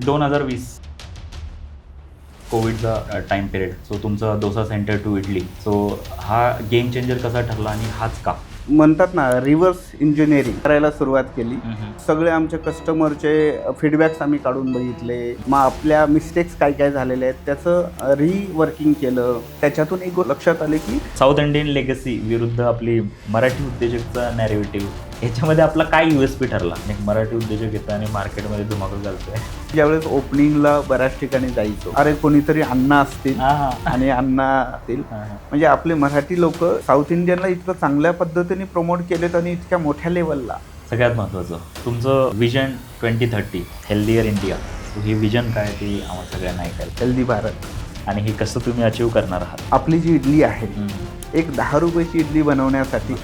2020 कोविडचा time period. So तुमचा dosa center to idli, so हा गेम चेंजर कसा ठरला आणि हाच का? म्हणतात ना, रिव्हर्स इंजिनिअरिंग करायला सुरुवात केली. सगळे आमचे कस्टमरचे फीडबॅक्स आम्ही काढून बघितले. मग आपल्या मिस्टेक्स काय काय झालेले आहेत त्याचं रिवर्किंग केलं. त्याच्यातून एक लक्षात आले की साऊथ इंडियन लेगसी विरुद्ध आपली मराठी उद्योजकचा नॅरेटिव्ह, ह्याच्यामध्ये आपला काय USP ठरला? एक मराठी उद्योजक येतं आणि मार्केटमध्ये धुमाकूळ घालतोय. ज्यावेळेस ओपनिंगला बऱ्याच ठिकाणी जायचो, अरे कोणीतरी अण्णा असतील आणि अण्णा असतील, म्हणजे आपले मराठी लोक साऊथ इंडियनला इतकं चांगल्या पद्धतीने प्रमोट केलेत आणि इतक्या मोठ्या लेवलला. सगळ्यात महत्त्वाचं तुमचं विजन 2030 हेल्दियर इंडिया. सो ही विजन काय ते आम्हाला सगळ्यांना ऐकायला. हेल्दी भारत. आणि हे कसं तुम्ही अचीव करणार आहात? आपली जी इडली आहे, एक 10 रुपयाची इडली बनवण्यासाठी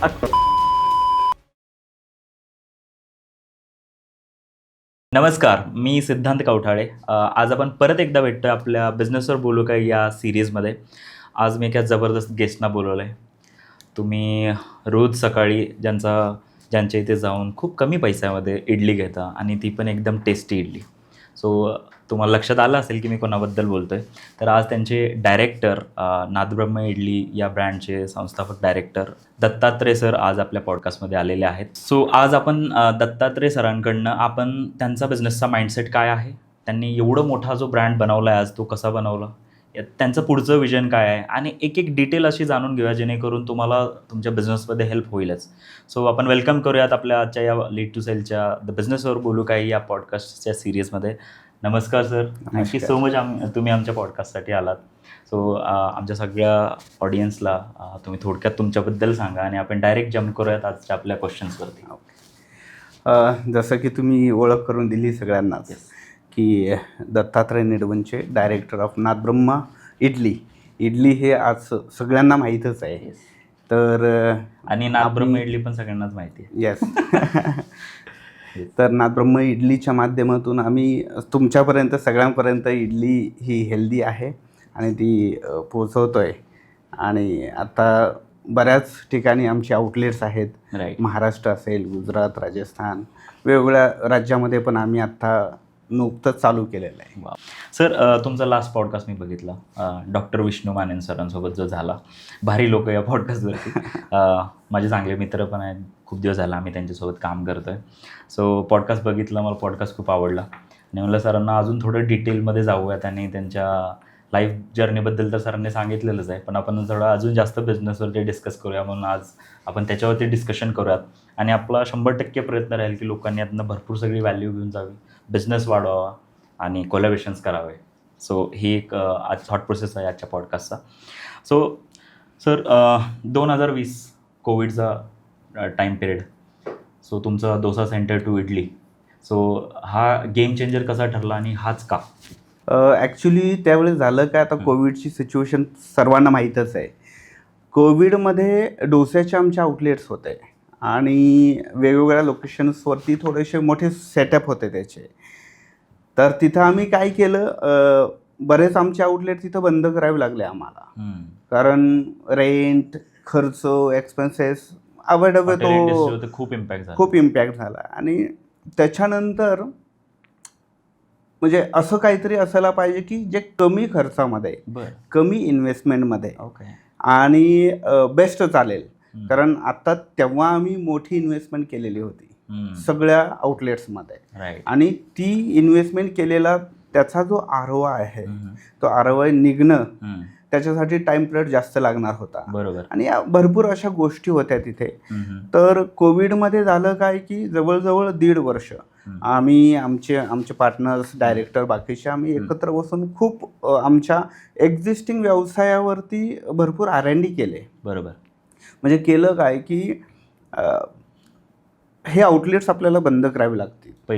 नमस्कार, मी सिद्धांत कवठाळे. आज आपण परत एकदा भेटतोय आपल्या बिझनेसवर बोलू काय या सिरीजमध्ये. आज मी एका जबरदस्त गेस्टना बोलवलं आहे. तुम्ही रोज सकाळी ज्यांच्या इथे जाऊन खूप कमी पैशामध्ये इडली घेता आणि ती पण एकदम टेस्टी इडली. सो तुम्हाला लक्षात आलं असेल की मी कोणाबद्दल बोलतो आहे. तर आज त्यांचे डायरेक्टर, नादब्रह्म इडली या ब्रँडचे संस्थापक डायरेक्टर दत्तात्रय सर आज आपल्या पॉडकास्टमध्ये आलेले आहेत. सो आज आपण दत्तात्रय सरांकडनं आपण त्यांचा बिझनेसचा माइंडसेट काय आहे, त्यांनी एवढं मोठा जो ब्रँड बनवला आहे आज तो कसा बनवला, त्यांचं पुढचं विजन काय आहे आणि एक डिटेल अशी जाणून घेऊया जेणेकरून तुम्हाला तुमच्या बिझनेसमध्ये हेल्प होईलच. सो आपण वेलकम करूयात आपल्या आजच्या या लीड टू सेलच्या द बिझनेसवर बोलू काय या पॉडकास्टच्या सिरीजमध्ये. नमस्कार सर, थँक्यू सो मच तुम्ही आमच्या पॉडकास्टसाठी आलात. सो आमच्या सगळ्या ऑडियन्सला तुम्ही थोडक्यात तुमच्याबद्दल सांगा आणि आपण डायरेक्ट जम्प करूयात आजच्या आपल्या क्वेश्चन्सवरती. जसं की तुम्ही ओळख करून दिली सगळ्यांनाच की दत्तात्रय निडवनचे डायरेक्टर ऑफ नादब्रह्म इडली. इडली हे आज सगळ्यांना माहीतच आहे. तर आणि नादब्रह्म इडली पण सगळ्यांनाच माहिती आहे. येस. तर नादब्रह्म इडलीच्या माध्यमातून आम्ही तुमच्यापर्यंत सगळ्यांपर्यंत इडली ही हेल्दी आहे आणि ती पोचवतो आहे. आणि आता बऱ्याच ठिकाणी आमचे आउटलेट्स आहेत. राईट. महाराष्ट्र असेल, गुजरात, राजस्थान, वेगवेगळ्या राज्यामध्ये पण आम्ही आत्ता नुकतंच चालू केलेलं आहे. वा सर, तुमचा लास्ट पॉडकास्ट मी बघितला डॉक्टर विष्णू मानेन सरांसोबत जो झाला. भारी लोक या पॉडकास्टवरती. माझे चांगले मित्र पण आहेत, खूप दिवस झाला आम्ही त्यांच्यासोबत काम करतो आहे. सो पॉडकास्ट बघितला, मला पॉडकास्ट खूप आवडला आणि म्हणलं सरांना अजून थोडं डिटेलमध्ये जाऊयात आणि त्यांच्या लाईफ जर्नीबद्दल तर सरांनी सांगितलेलंच आहे, पण आपण थोडं अजून जास्त बिझनेसवरती डिस्कस करूया. म्हणून आज आपण त्याच्यावरती डिस्कशन करूयात आणि आपला 100% प्रयत्न राहील की लोकांनी यातनं भरपूर सगळी व्हॅल्यू घेऊन जावी, बिझनेस वाढवावा आणि कोलॅबोरेशन्स करावे. सो ही एक आज थॉट प्रोसेस आहे आजच्या पॉडकास्टचा. सो सर, 2020 कोविडचा टाइम पिरियड. सो तुमचा dosa center to idli, so हा गेम चेंजर कसा ठरला आणि हाच का? ॲक्च्युली त्यावेळेस झालं काय, आता कोविडची सिच्युएशन सर्वांना माहीतच आहे. कोविडमध्ये डोस्याचे आमचे आउटलेट्स होते आणि वेगवेगळ्या लोकेशन्सवरती थोडेसे मोठे सेटअप होते त्याचे. तर तिथं आम्ही काय केलं, बरेच आमचे आउटलेट तिथं बंद करावे लागले आम्हाला. कारण रेंट, खर्च, एक्सपेन्सेस अवॉइडेबल तो खूप इम्पॅक्ट झाला. आणि त्याच्यानंतर म्हणजे असं काहीतरी असायला पाहिजे की जे कमी खर्चामध्ये, कमी इन्व्हेस्टमेंटमध्ये आणि बेस्ट चालेल. कारण आता तेव्हा आम्ही मोठी इन्व्हेस्टमेंट केलेली होती सगळ्या आउटलेट्समध्ये आणि ती इन्व्हेस्टमेंट केलेला त्याचा जो ROI आहे, तो ROI निघणं त्याच्यासाठी टाइम पिरियड जास्त लागणार होता. बरोबर. आणि भरपूर अशा गोष्टी होत्या तिथे. तर कोविडमध्ये झालं काय की जवळजवळ 1.5 वर्ष आम्ही आमचे पार्टनर्स, डायरेक्टर, बाकीचे आम्ही एकत्र बसून खूप आमच्या एक्झिस्टिंग व्यवसायावरती भरपूर R&D केले. बरोबर. म्हणजे केलं काय की हे आउटलेट्स आपल्याला बंद करावे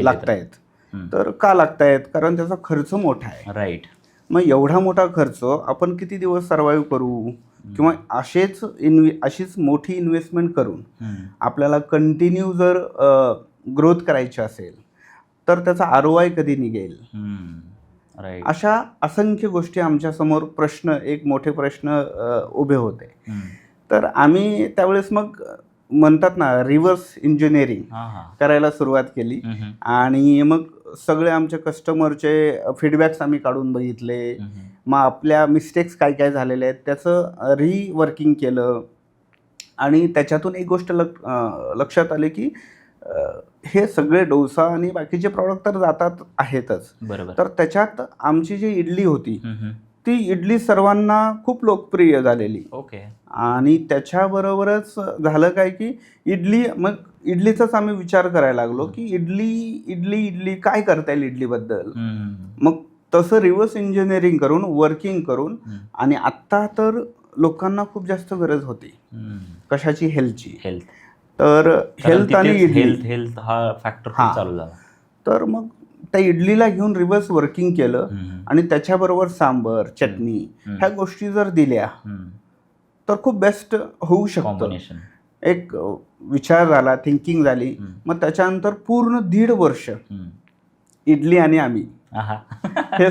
लागतायत. तर का लागतायत? कारण त्याचा खर्च मोठा आहे. राईट. मग एवढा मोठा खर्च आपण किती दिवस सर्वाईव्ह करू? किंवा अशीच मोठी इन्व्हेस्टमेंट करून आपल्याला कंटिन्यू जर ग्रोथ करायची असेल तर त्याचा ROI कधी निघेल? अशा असंख्य गोष्टी आमच्यासमोर एक मोठे प्रश्न उभे होते. तर आम्ही त्यावेळेस मग म्हणतात ना, रिव्हर्स इंजिनिअरिंग करायला सुरुवात केली आणि मग सगळे आमच्या कस्टमरचे फीडबॅक्स आम्ही काढून बघितले. मग आपल्या मिस्टेक्स काय काय झालेले आहेत त्याचं रिवर्किंग केलं. आणि त्याच्यातून एक गोष्ट लक्षात आली की हे सगळे डोसा आणि बाकीचे प्रॉडक्ट तर जातात आहेतच, बरोबर. तर त्याच्यात आमची जी इडली होती ती इडली सर्वांना खूप लोकप्रिय झालेली. ओके. आणि त्याच्याबरोबरच झालं काय की मग इडलीचाच आम्ही विचार करायला लागलो की इडली इडली इडली काय करता येईल इडलीबद्दल. मग तसं रिव्हर्स इंजिनिअरिंग करून वर्किंग करून आणि आत्ता तर लोकांना खूप जास्त गरज होती कशाची, हेल्थची. हेल्थ. तर हेल्थ आणि हेल्थ हा फॅक्टर चालू झाला. तर मग त्या इडलीला घेऊन रिव्हर्स वर्किंग केलं आणि त्याच्याबरोबर सांबर, चटणी ह्या गोष्टी जर दिल्या तर खूप बेस्ट होऊ शकतं. एक विचार झाला, थिंकिंग झाली. मग त्याच्यानंतर पूर्ण 1.5 वर्ष इडली आणि आम्ही हे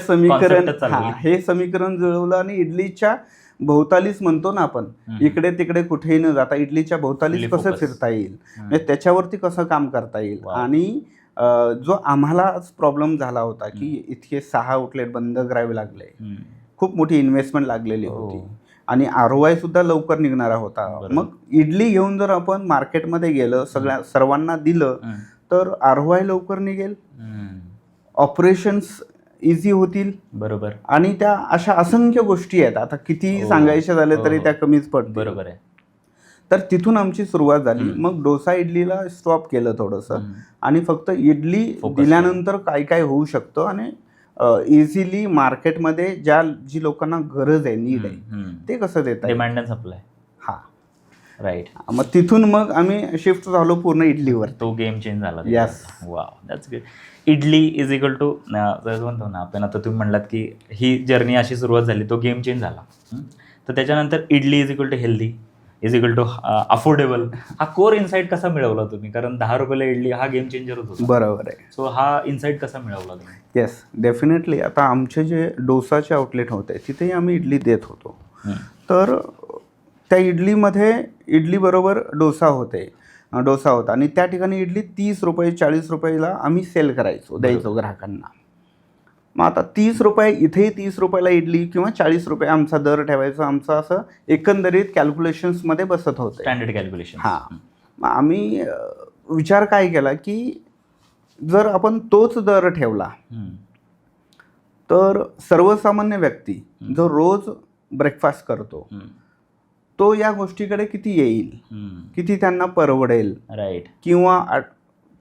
समीकरण जुळवलं आणि इडलीच्या भोवतालीच म्हणतो ना आपण, इकडे तिकडे कुठेही न जाता इडलीच्या भोवतालीच कसं फिरता येईल, म्हणजे त्याच्यावरती कसं काम करता येईल. आणि जो आम्हाला प्रॉब्लेम झाला होता की इतके 6 आउटलेट बंद करावे लागले, खूप मोठी इन्व्हेस्टमेंट लागलेली होती आणि ROI सुद्धा लवकर निघणारा होता. मग इडली घेऊन जर आपण मार्केटमध्ये गेलं, सर्वांना दिलं तर ROI लवकर निघेल, ऑपरेशन्स इझी होतील. बरोबर. आणि त्या अशा असंख्य गोष्टी आहेत, आता किती सांगायच्या झाले तरी त्या कमीच पडतील. बरोबर आहे. तर तिथून आमची सुरुवात झाली. मग डोसा इडलीला स्टॉप केलं थोडंसं आणि फक्त इडली दिल्यानंतर काय काय होऊ शकतं आणि इझिली मार्केटमध्ये जी लोकांना गरज आहे, नीड आहे, ते कसं देता येईल. Demand and supply. हा, राईट. मग तिथून मग आम्ही शिफ्ट झालो पूर्ण इडलीवर. तो गेम चेंज झाला. Yes. Wow, that's good. Idli is equal to म्हणतो ना आपण, आता तुम्ही म्हणलात की ही जर्नी अशी सुरुवात झाली, तो गेम चेंज झाला. तर त्याच्यानंतर idli is equal to healthy, is equal to affordable. हा कोर इन्साईट कसा मिळवला तुम्ही? कारण 10 रुपयाला इडली हा गेम चेंजर होता. बरोबर आहे. सो हा इन्साईट कसा मिळवला तुम्ही? Yes, definitely. आता आमचे जे डोसाचे आउटलेट होते तिथेही आम्ही इडली देत होतो. तर त्या इडलीमध्ये इडलीबरोबर डोसा होता आणि त्या ठिकाणी इडली 30 रुपये 40 रुपयाला आम्ही सेल द्यायचो ग्राहकांना. मग आता 30 रुपये इथेही 30 रुपयाला इडली किंवा 40 रुपये आमचा दर ठेवायचा. आमचं असं एकंदरीत कॅल्क्युलेशन्समध्ये बसत होतं, स्टँडर्ड कॅल्क्युलेशन. मग आम्ही विचार काय केला की जर आपण तोच दर ठेवला तर सर्वसामान्य व्यक्ती जो रोज ब्रेकफास्ट करतो तो या गोष्टीकडे किती येईल, किती त्यांना परवडेल, राईट, किंवा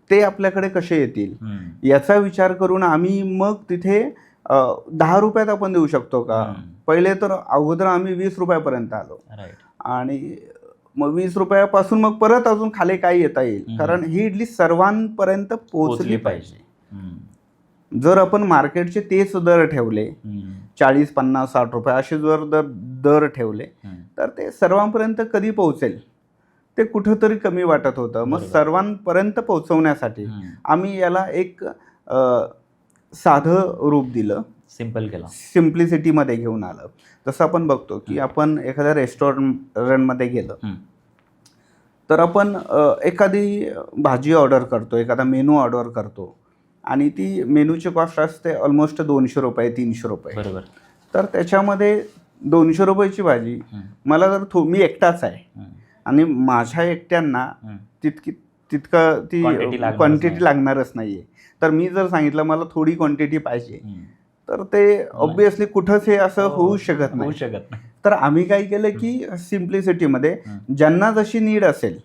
ते आपल्याकडे कसे येतील याचा विचार करून आम्ही मग तिथे 10 रुपयात आपण देऊ शकतो का. पहिले तर अगोदर आम्ही 20 रुपयापर्यंत आलो. आणि मग 20 रुपयापासून मग परत अजून खाली काय येता येईल, कारण ही इडली सर्वांपर्यंत पोहोचली पाहिजे. जर आपण मार्केटचे तेच दर ठेवले 40, 50, 60 रुपये असे जर दर ठेवले तर ते सर्वांपर्यंत कधी पोहोचेल ते कुठंतरी कमी वाटत होतं. मग सर्वांपर्यंत पोहोचवण्यासाठी आम्ही याला एक साधं रूप दिलं, सिम्पल केलं, सिम्प्लिसिटीमध्ये घेऊन आलं. जसं आपण बघतो की आपण एखाद्या रेस्टॉरंटमध्ये गेलं तर आपण एखादी भाजी ऑर्डर करतो, एखादा मेनू ऑर्डर करतो आणि ती मेनूची कॉस्ट असते ऑलमोस्ट 200 रुपये 300 रुपये. बरोबर. तर त्याच्यामध्ये 200 रुपयाची भाजी मला जर मी एकटाच आहे आणि माझ्या एकट्यांना तितकं ती क्वांटिटी लागणारच नाही आहे, तर मी जर सांगितलं मला थोडी क्वांटिटी पाहिजे तर ते ऑब्विसली कुठंच हे असं होऊ शकत नाही. तर आम्ही काय केलं की सिम्प्लिसिटीमध्ये ज्यांना जशी नीड असेल,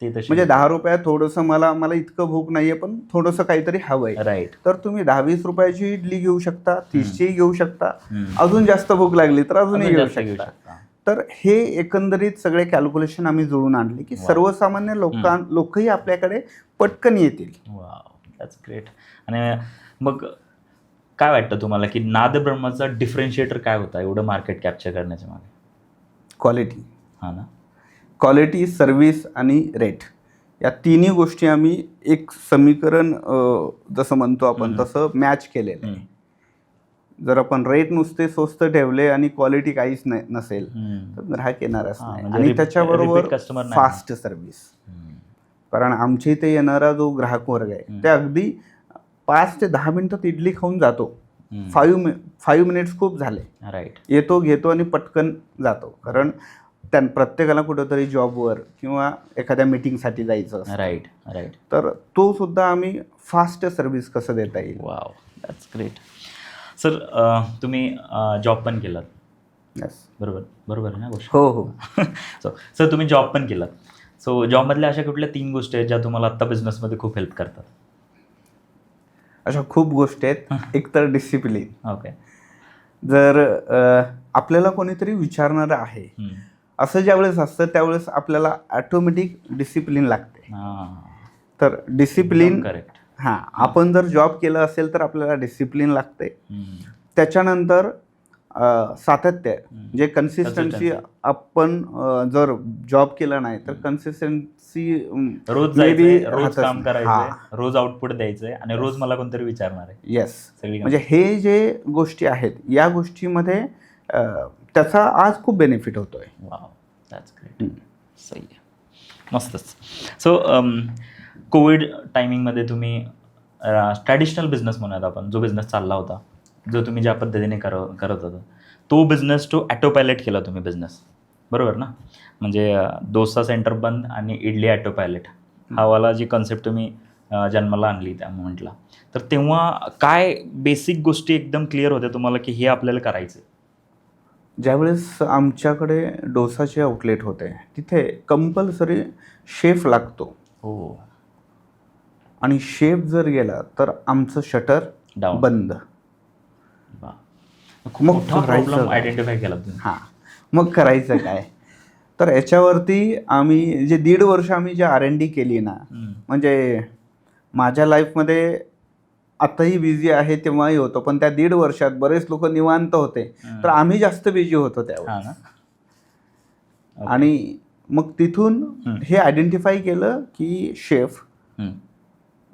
म्हणजे 10 रुपयात थोडंसं मला इतकं भूक नाहीये पण थोडंसं काहीतरी हवंय, राईट, तर तुम्ही 10-20 रुपयाची इडली घेऊ शकता, 30ची घेऊ शकता, अजून जास्त भूक लागली तर अजूनही घेऊ शकता. तर हे एकंदरीत सगळे कॅल्क्युलेशन आम्ही जुळून आणले की सर्वसामान्य लोकही आपल्याकडे पटकन येतील. Wow, that's great. आणि मग काय वाटतं तुम्हाला की नादब्रह्माचा डिफरन्शिएटर काय होता एवढं मार्केट कॅप्चर करण्याच्या मागे? क्वालिटी. हां ना, क्वालिटी, सर्व्हिस आणि रेट या तिन्ही गोष्टी आम्ही एक समीकरण जसं म्हणतो आपण तसं मॅच केलेलं आहे. जर आपण रेट नुसते स्वस्त ठेवले आणि क्वालिटी काहीच नसेल तर ग्राहक येणारच नाही. आणि त्याच्याबरोबर फास्ट सर्व्हिस, कारण आमच्या इथे येणारा जो ग्राहक वर्ग आहे ते अगदी 5 ते 10 मिनिटात इडली खाऊन जातो. 5 मिनिट्स खूप झाले. राईट. येतो, घेतो आणि पटकन जातो. कारण प्रत्येकाला कुठंतरी जॉबवर किंवा एखाद्या मीटिंगसाठी जायचं असतं. राईट. राईट. तर तो सुद्धा आम्ही फास्ट सर्व्हिस कसं देता येईल. Wow, that's great. सर तुम्ही जॉब पण केलात, Yes. बरोबर आहे ना गोष्ट? हो हो. सो सर तुम्ही जॉब पण केलात. सो जॉबमधल्या अशा कुठल्या 3 गोष्टी आहेत ज्या तुम्हाला आत्ता बिझनेसमध्ये खूप हेल्प करतात? अशा खूप गोष्टी आहेत. एक तर डिसिप्लिन. ओके. जर आपल्याला कोणीतरी विचारणारं आहे असं ज्यावेळेस असतं त्यावेळेस आपल्याला ऑटोमॅटिक डिसिप्लिन लागते. तर डिसिप्लिन, करेक्ट. हां, आपण जर जॉब केलं असेल तर आपल्याला डिसिप्लिन लागते. त्याच्यानंतर सातत्य, जे कन्सिस्टन्सी, आपण जर जॉब केला नाही तर कन्सिस्टन्सी रोज जायचंय, रोज काम करायचंय, रोज आउटपुट द्यायचंय आणि रोज मला कोणतरी विचारणार आहे. येस. म्हणजे हे जे गोष्टी आहेत या गोष्टीमध्ये त्याचा आज खूप बेनिफिट होतोय. Wow, that's great. सही आहे, मस्तच. सो कोविड टायमिंगमध्ये तुम्ही ट्रॅडिशनल बिझनेस म्हणूयात आपण, जो बिझनेस चालला होता, जो तुम्ही ज्या पद्धतीने करत होता, तो बिझनेस टू ॲटो पायलट केला तुम्ही बिझनेस, बरोबर ना? म्हणजे डोसा सेंटर बंद आणि इडली ॲटो पायलट हा वाला जी कन्सेप्ट तुम्ही जन्माला आणली त्या मोमेंटला, तर तेव्हा काय बेसिक गोष्टी एकदम क्लिअर होत्या तुम्हाला की हे आपल्याला करायचं? ज्यावेळेस आमच्याकडे डोसाचे आउटलेट होते तिथे कंपल्सरी शेफ लागतो. हो. आणि शेफ जर गेला तर आमचं शटर डाऊन, बंद. खूप मोठा प्रॉब्लेम आयडेंटिफाय केला तुम्ही. हां, मग करायचं काय? तर याच्यावरती आम्ही जे 1.5 वर्ष आम्ही जे R&D केली ना, म्हणजे माझ्या लाईफमध्ये आताही बिझी आहे तेव्हाही होतो, पण त्या 1.5 वर्षात बरेच लोक निवांत होते तर आम्ही जास्त बिझी होतो त्यावेळेस. आणि मग तिथून हे आयडेंटिफाय केलं की शेफ,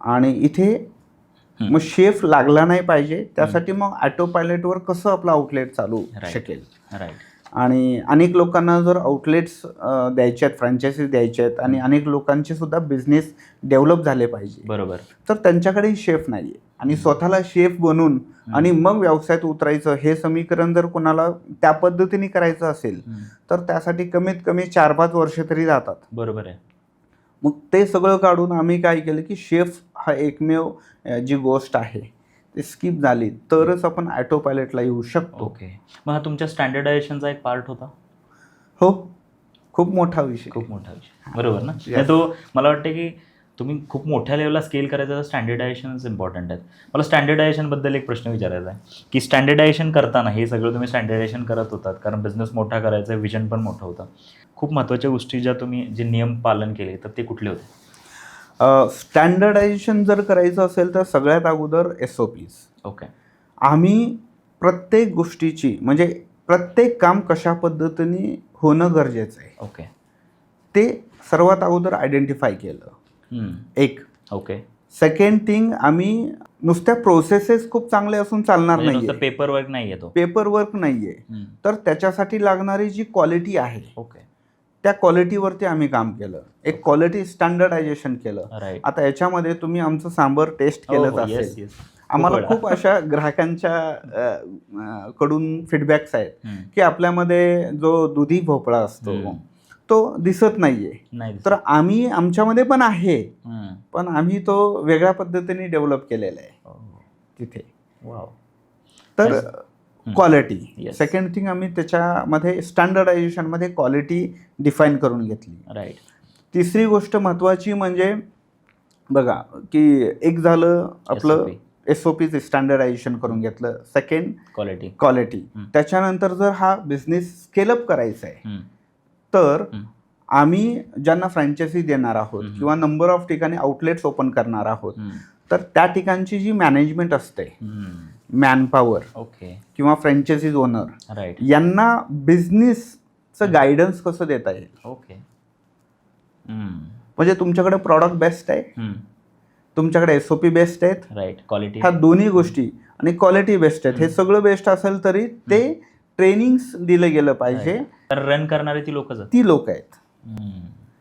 आणि इथे मग शेफ लागला नाही पाहिजे, त्यासाठी मग ऑटो पायलटवर कसं आपलं आउटलेट चालू शकेल. राईट. आणि अनेक लोकांना जर आउटलेट्स द्यायचे आहेत, फ्रँचायझी द्यायचे आहेत आणि अनेक लोकांचे सुद्धा बिझनेस डेव्हलप झाले पाहिजे, बरोबर, तर त्यांच्याकडे शेफ नाही आहे. आणि स्वतःला शेफ बनून आणि मग व्यवसायात उतरायचं हे समीकरण जर कोणाला त्या पद्धतीने करायचं असेल तर त्यासाठी कमीत कमी 4-5 वर्ष तरी जातात. बरोबर आहे. मग ते सगळं काढून आम्ही काय केलं की शेफ हा एकमेव जी गोष्ट आहे ती स्किप झाली तरच आपण ऑटो पायलटला येऊ शकतो. ओके. मग हा तुमच्या स्टँडर्डायझेशनचा एक पार्ट होता? हो, खूप मोठा विषय. खूप मोठा विषय, बरोबर ना? तो मला वाटतं की तुम्ही खूप मोठ्या लेवलला स्केल करायचं तर स्टँडर्डायझेशनच इम्पॉर्टंट आहेत. मला स्टँडर्डायझेशनबद्दल एक प्रश्न विचारायचा आहे की स्टँडर्डायझेशन करताना हे सगळं तुम्ही स्टँडर्डायझेशन करत होतात कारण बिझनेस मोठा करायचा, विजन पण मोठं होतं. खूप महत्त्वाच्या गोष्टी ज्या तुम्ही जे नियम पालन केले तर ते कुठले होते? स्टँडर्डायझेशन जर करायचं असेल तर सगळ्यात अगोदर SOPs. ओके. आम्ही प्रत्येक गोष्टीची, म्हणजे प्रत्येक काम कशा पद्धतीने होणं गरजेचं आहे, ओके, ते सर्वात अगोदर आयडेंटिफाय केलं. एक. ओके. सेकंड थिंग, आम्ही नुसत्या प्रोसेसेस खूप चांगले असून चालणार नाही, पेपर वर्क नाही आहे, पेपर वर्क नाहीये, तर त्याच्यासाठी लागणारी जी क्वालिटी आहे ओके त्या क्वालिटीवरती आम्ही काम केलं. एक क्वालिटी स्टँडर्डायझेशन केलं. राईट. आता याच्यामध्ये तुम्ही आमचं सांबर टेस्ट केलंच असेल. आम्हाला खूप अशा ग्राहकांच्या कडून फीडबॅक्स आहेत की आपल्यामध्ये जो दुधी भोपळा असतो तो दिसत नाहीये, तर आम्ही आमच्यामध्ये पण आहे, पण आम्ही तो वेगळ्या पद्धतीने डेव्हलप केलेला आहे तिथे. तर क्वालिटी. सेकंड थिंग, आम्ही त्याच्यामध्ये स्टँडर्डायझेशनमध्ये क्वालिटी डिफाईन करून घेतली. राईट. तिसरी गोष्ट महत्त्वाची म्हणजे बघा की एक झालं आपलं SOPचं स्टँडर्डायझेशन करून घेतलं. Second quality. त्याच्यानंतर जर हा बिझनेस स्केलअप करायचा आहे तर आम्ही ज्यांना फ्रँचायझी देणार आहोत किंवा नंबर ऑफ ठिकाणी आउटलेट्स ओपन करणार आहोत तर त्या ठिकाणची जी मॅनेजमेंट असते, मॅनपॉवर किंवा फ्रँचायझीज ओनर, यांना बिझनेसचं गायडन्स कसं देता येईल. ओके. म्हणजे तुमच्याकडे प्रॉडक्ट बेस्ट आहे, तुमच्याकडे SOP बेस्ट आहेत, राईट, क्वालिटी, ह्या दोन्ही गोष्टी, आणि क्वालिटी बेस्ट आहेत, हे सगळं बेस्ट असेल तरी ते ट्रेनिंग्स दिलं गेलं पाहिजे. रन करणारे ती लोक आहेत.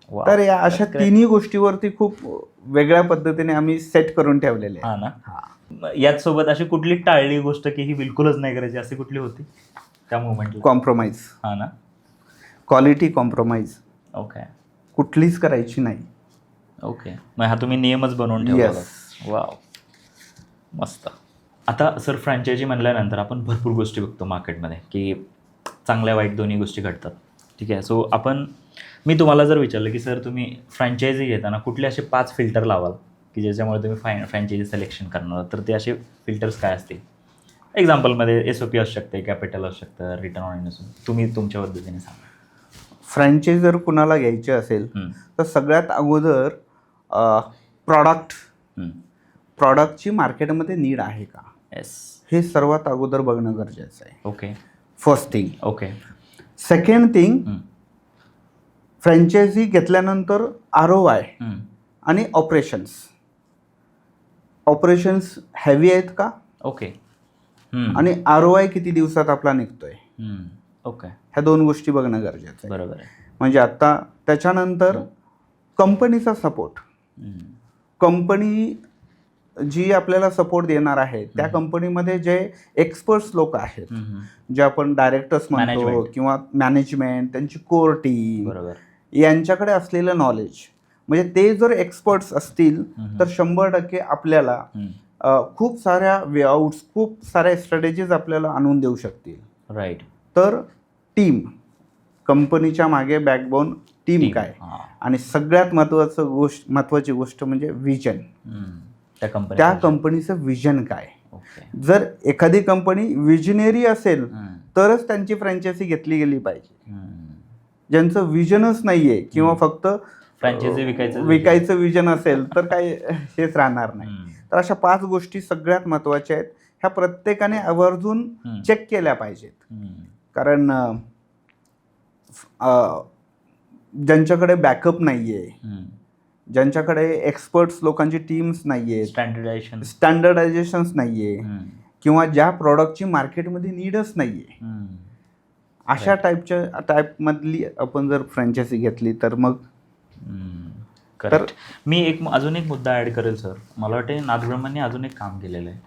Wow. तर या अशा That's great. तिन्ही गोष्टीवरती खूप वेगळ्या पद्धतीने आम्ही सेट करून ठेवलेले आहे. हा ना. याच सोबत अशी कुठली टाळली गोष्ट की ही बिलकुलच नाही करायची अशी कुठली होती त्या मोमेंटला? कॉम्प्रोमाइज, हा ना. क्वालिटी कॉम्प्रोमाइज ओके कुठलीच करायची नाही. ओके, मग हा तुम्ही नियमच बनवून ठेवला. Yes. वाव, मस्त. आता सर फ्रँचायझी म्हणल्यानंतर आपण भरपूर गोष्टी बघतो मार्केटमध्ये की चांगल्या वाईट दोन्ही गोष्टी घडतात. ठीक आहे. सो मी तुम्हाला जर विचारलं की सर तुम्ही फ्रँचायझी घेताना कुठले असे 5 फिल्टर लावाल की ज्याच्यामुळे तुम्ही फ्रँचायझी सिलेक्शन करणार, तर ते असे फिल्टर्स काय असतील? एक्झाम्पलमध्ये SOP असू शकते, कॅपिटल असू शकतं, रिटर्न ऑन इन्व्हेस्टमेंट. तुम्ही तुमच्या पद्धतीने सांगा. फ्रँचाईज जर कुणाला घ्यायची असेल तर सगळ्यात अगोदर प्रॉडक्टची मार्केटमध्ये नीड आहे का, येस. हे सर्वात अगोदर बघणं गरजेचं आहे. Okay first thing. Okay. Second thing, franchise घेतल्यानंतर ROI आणि ऑपरेशन्स हेवी आहेत का, ओके. आणि ROI किती दिवसात आपला निघतोय, ओके. ह्या 2 गोष्टी बघणं गरजेचं आहे. बरोबर आहे. म्हणजे आता त्याच्यानंतर कंपनीचा सपोर्ट. कंपनी जी आपल्याला सपोर्ट देणार आहे त्या कंपनीमध्ये जे एक्सपर्ट्स लोक आहेत, जे आपण डायरेक्टर्स म्हणतो Management. किंवा मॅनेजमेंट, त्यांची कोर टीम, बरोबर. यांच्याकडे असलेलं नॉलेज, म्हणजे ते जर एक्सपर्ट्स असतील तर 100% आपल्याला खूप साऱ्या वेआउट्स, खूप साऱ्या स्ट्रॅटेजीज आपल्याला आणून देऊ शकतील. राईट. तर टीम, कंपनीच्या मागे बॅकबोन टीम काय, आणि सगळ्यात महत्त्वाची गोष्ट म्हणजे विजन. त्या कंपनीचं विजन काय. जर एखादी कंपनी विजनरी असेल तरच त्यांची फ्रँचायझी घेतली गेली पाहिजे. ज्यांचं विजनच नाहीये किंवा फक्त फ्रँचायझी विकायचं विजन असेल तर काय हेच राहणार नाही. तर अशा 5 गोष्टी सगळ्यात महत्त्वाच्या आहेत. ह्या प्रत्येकाने आवर्जून चेक केल्या पाहिजेत. कारण ज्यांच्याकडे बॅकअप नाहीये, ज्यांच्याकडे एक्सपर्ट्स लोकांची टीम्स नाहीये, स्टँडर्डायझेशन्स नाहीये, किंवा ज्या प्रॉडक्टची मार्केटमध्ये नीडच नाहीये, अशा टाईपमधली आपण जर फ्रँचायझी घेतली तर मग तर मी अजून एक मुद्दा ॲड करेल सर. मला वाटते नाथब्रह्मांनी अजून एक काम केलेलं आहे.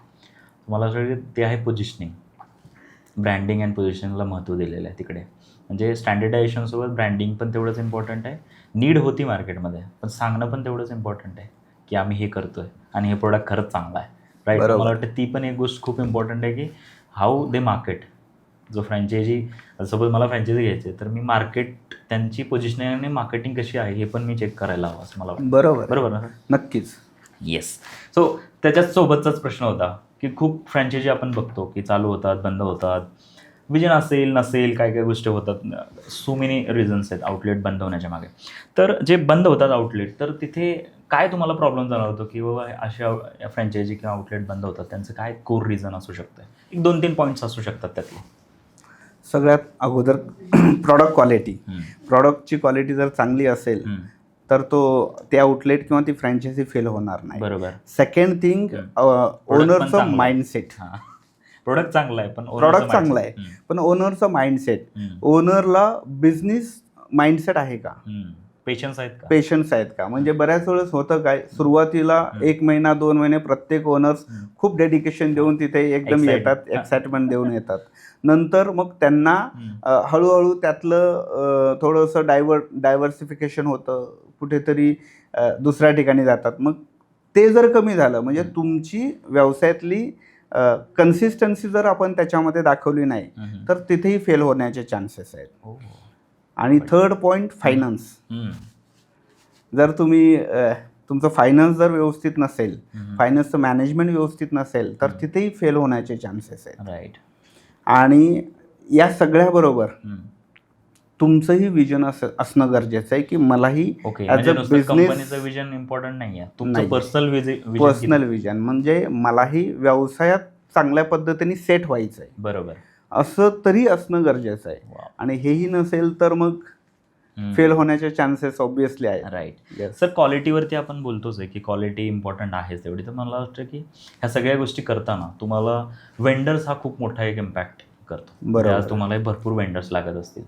मला असं वाटतं ते आहे पोझिशनिंग. ब्रँडिंग अँड पोझिशनिंगला महत्त्व दिलेलं आहे तिकडे. म्हणजे स्टँडर्डायझेशनसोबत ब्रँडिंग पण तेवढंच इम्पॉर्टंट आहे. नीड होती मार्केटमध्ये, पण सांगणं पण तेवढंच इम्पॉर्टंट आहे की आम्ही हे करतो आहे आणि हे प्रोडक्ट खरंच चांगला आहे. राईट. मला वाटतं ती पण एक गोष्ट खूप इम्पॉर्टंट आहे की हाऊ दे मार्केट. जो फ्रँचायझी, सपोज मला फ्रँचायझी घ्यायची आहे तर मी मार्केट, त्यांची पोझिशनिंग आणि मार्केटिंग कशी आहे हे पण मी चेक करायला हवं असं मला वाटतं. बरोबर ना? नक्कीच. येस. सो त्याच्याच सोबतचाच प्रश्न होता की खूप फ्रँचायझी आपण बघतो की चालू होतात, बंद होतात, विजन असेल नसेल, काय काय गोष्टी होतात. सो मेनी रिझन्स आहेत आउटलेट बंद होण्याच्या मागे. तर जे बंद होतात आउटलेट, तर तिथे काय तुम्हाला प्रॉब्लेम जाणवतो की बाबा अशा फ्रँचायझी किंवा आउटलेट बंद होतात त्यांचं काय कोर रिझन असू शकतं? 1-2-3 पॉईंट्स असू शकतात त्यातले. सगळ्यात अगोदर प्रॉडक्ट क्वालिटी. प्रॉडक्टची क्वालिटी जर चांगली असेल तर ते आउटलेट किंवा ती फ्रँचायझी फेल होणार नाही. बरोबर. सेकंड थिंग, ओनरचं माइंडसेट. प्रोडक्ट चांगला आहे पण ओनरचं माइंडसेट. ओनरला बिझनेस माइंडसेट आहे का, पेशन्स आहेत का. म्हणजे बऱ्याच वेळेस होतं काय, सुरुवातीला 1 महिना 2 महिने प्रत्येक ओनर्स खूप डेडिकेशन देऊन तिथे एकदम येतात, एक्साइटमेंट देऊन येतात. नंतर मग त्यांना हळूहळू त्यातलं थोडंसं डायव्हर्सिफिकेशन होतं, कुठेतरी दुसऱ्या ठिकाणी जातात. मग ते जर कमी झालं, म्हणजे तुमची व्यवसायातली कन्सिस्टन्सी जर आपण त्याच्यामध्ये दाखवली नाही तर तिथेही फेल होण्याचे चान्सेस आहेत. आणि थर्ड पॉईंट, फायनान्स. जर तुमचं फायनान्स जर व्यवस्थित नसेल, फायनान्सचं मॅनेजमेंट व्यवस्थित नसेल तर तिथेही फेल होण्याचे चान्सेस आहेत. राईट. आणि या सगळ्याबरोबर तुमचंही विजन असणं गरजेचं आहे की मलाही as a business vision important नाही आहे, पर्सनल विजन. म्हणजे मलाही व्यवसायात चांगल्या पद्धतीने सेट व्हायचं आहे. बरोबर. असं तरी असणं गरजेचं आहे. आणि हेही नसेल तर मग फेल होण्याचे चान्सेस ऑब्विसली आहे. राईट. सर क्वालिटीवरती आपण बोलतोच आहे की क्वालिटी इम्पॉर्टंट आहेच तेवढी. तर मला वाटतं की ह्या सगळ्या गोष्टी करताना तुम्हाला वेंडर्स हा खूप मोठा एक इम्पॅक्ट करतो. बरोबर. तुम्हाला भरपूर वेंडर्स लागत असतील.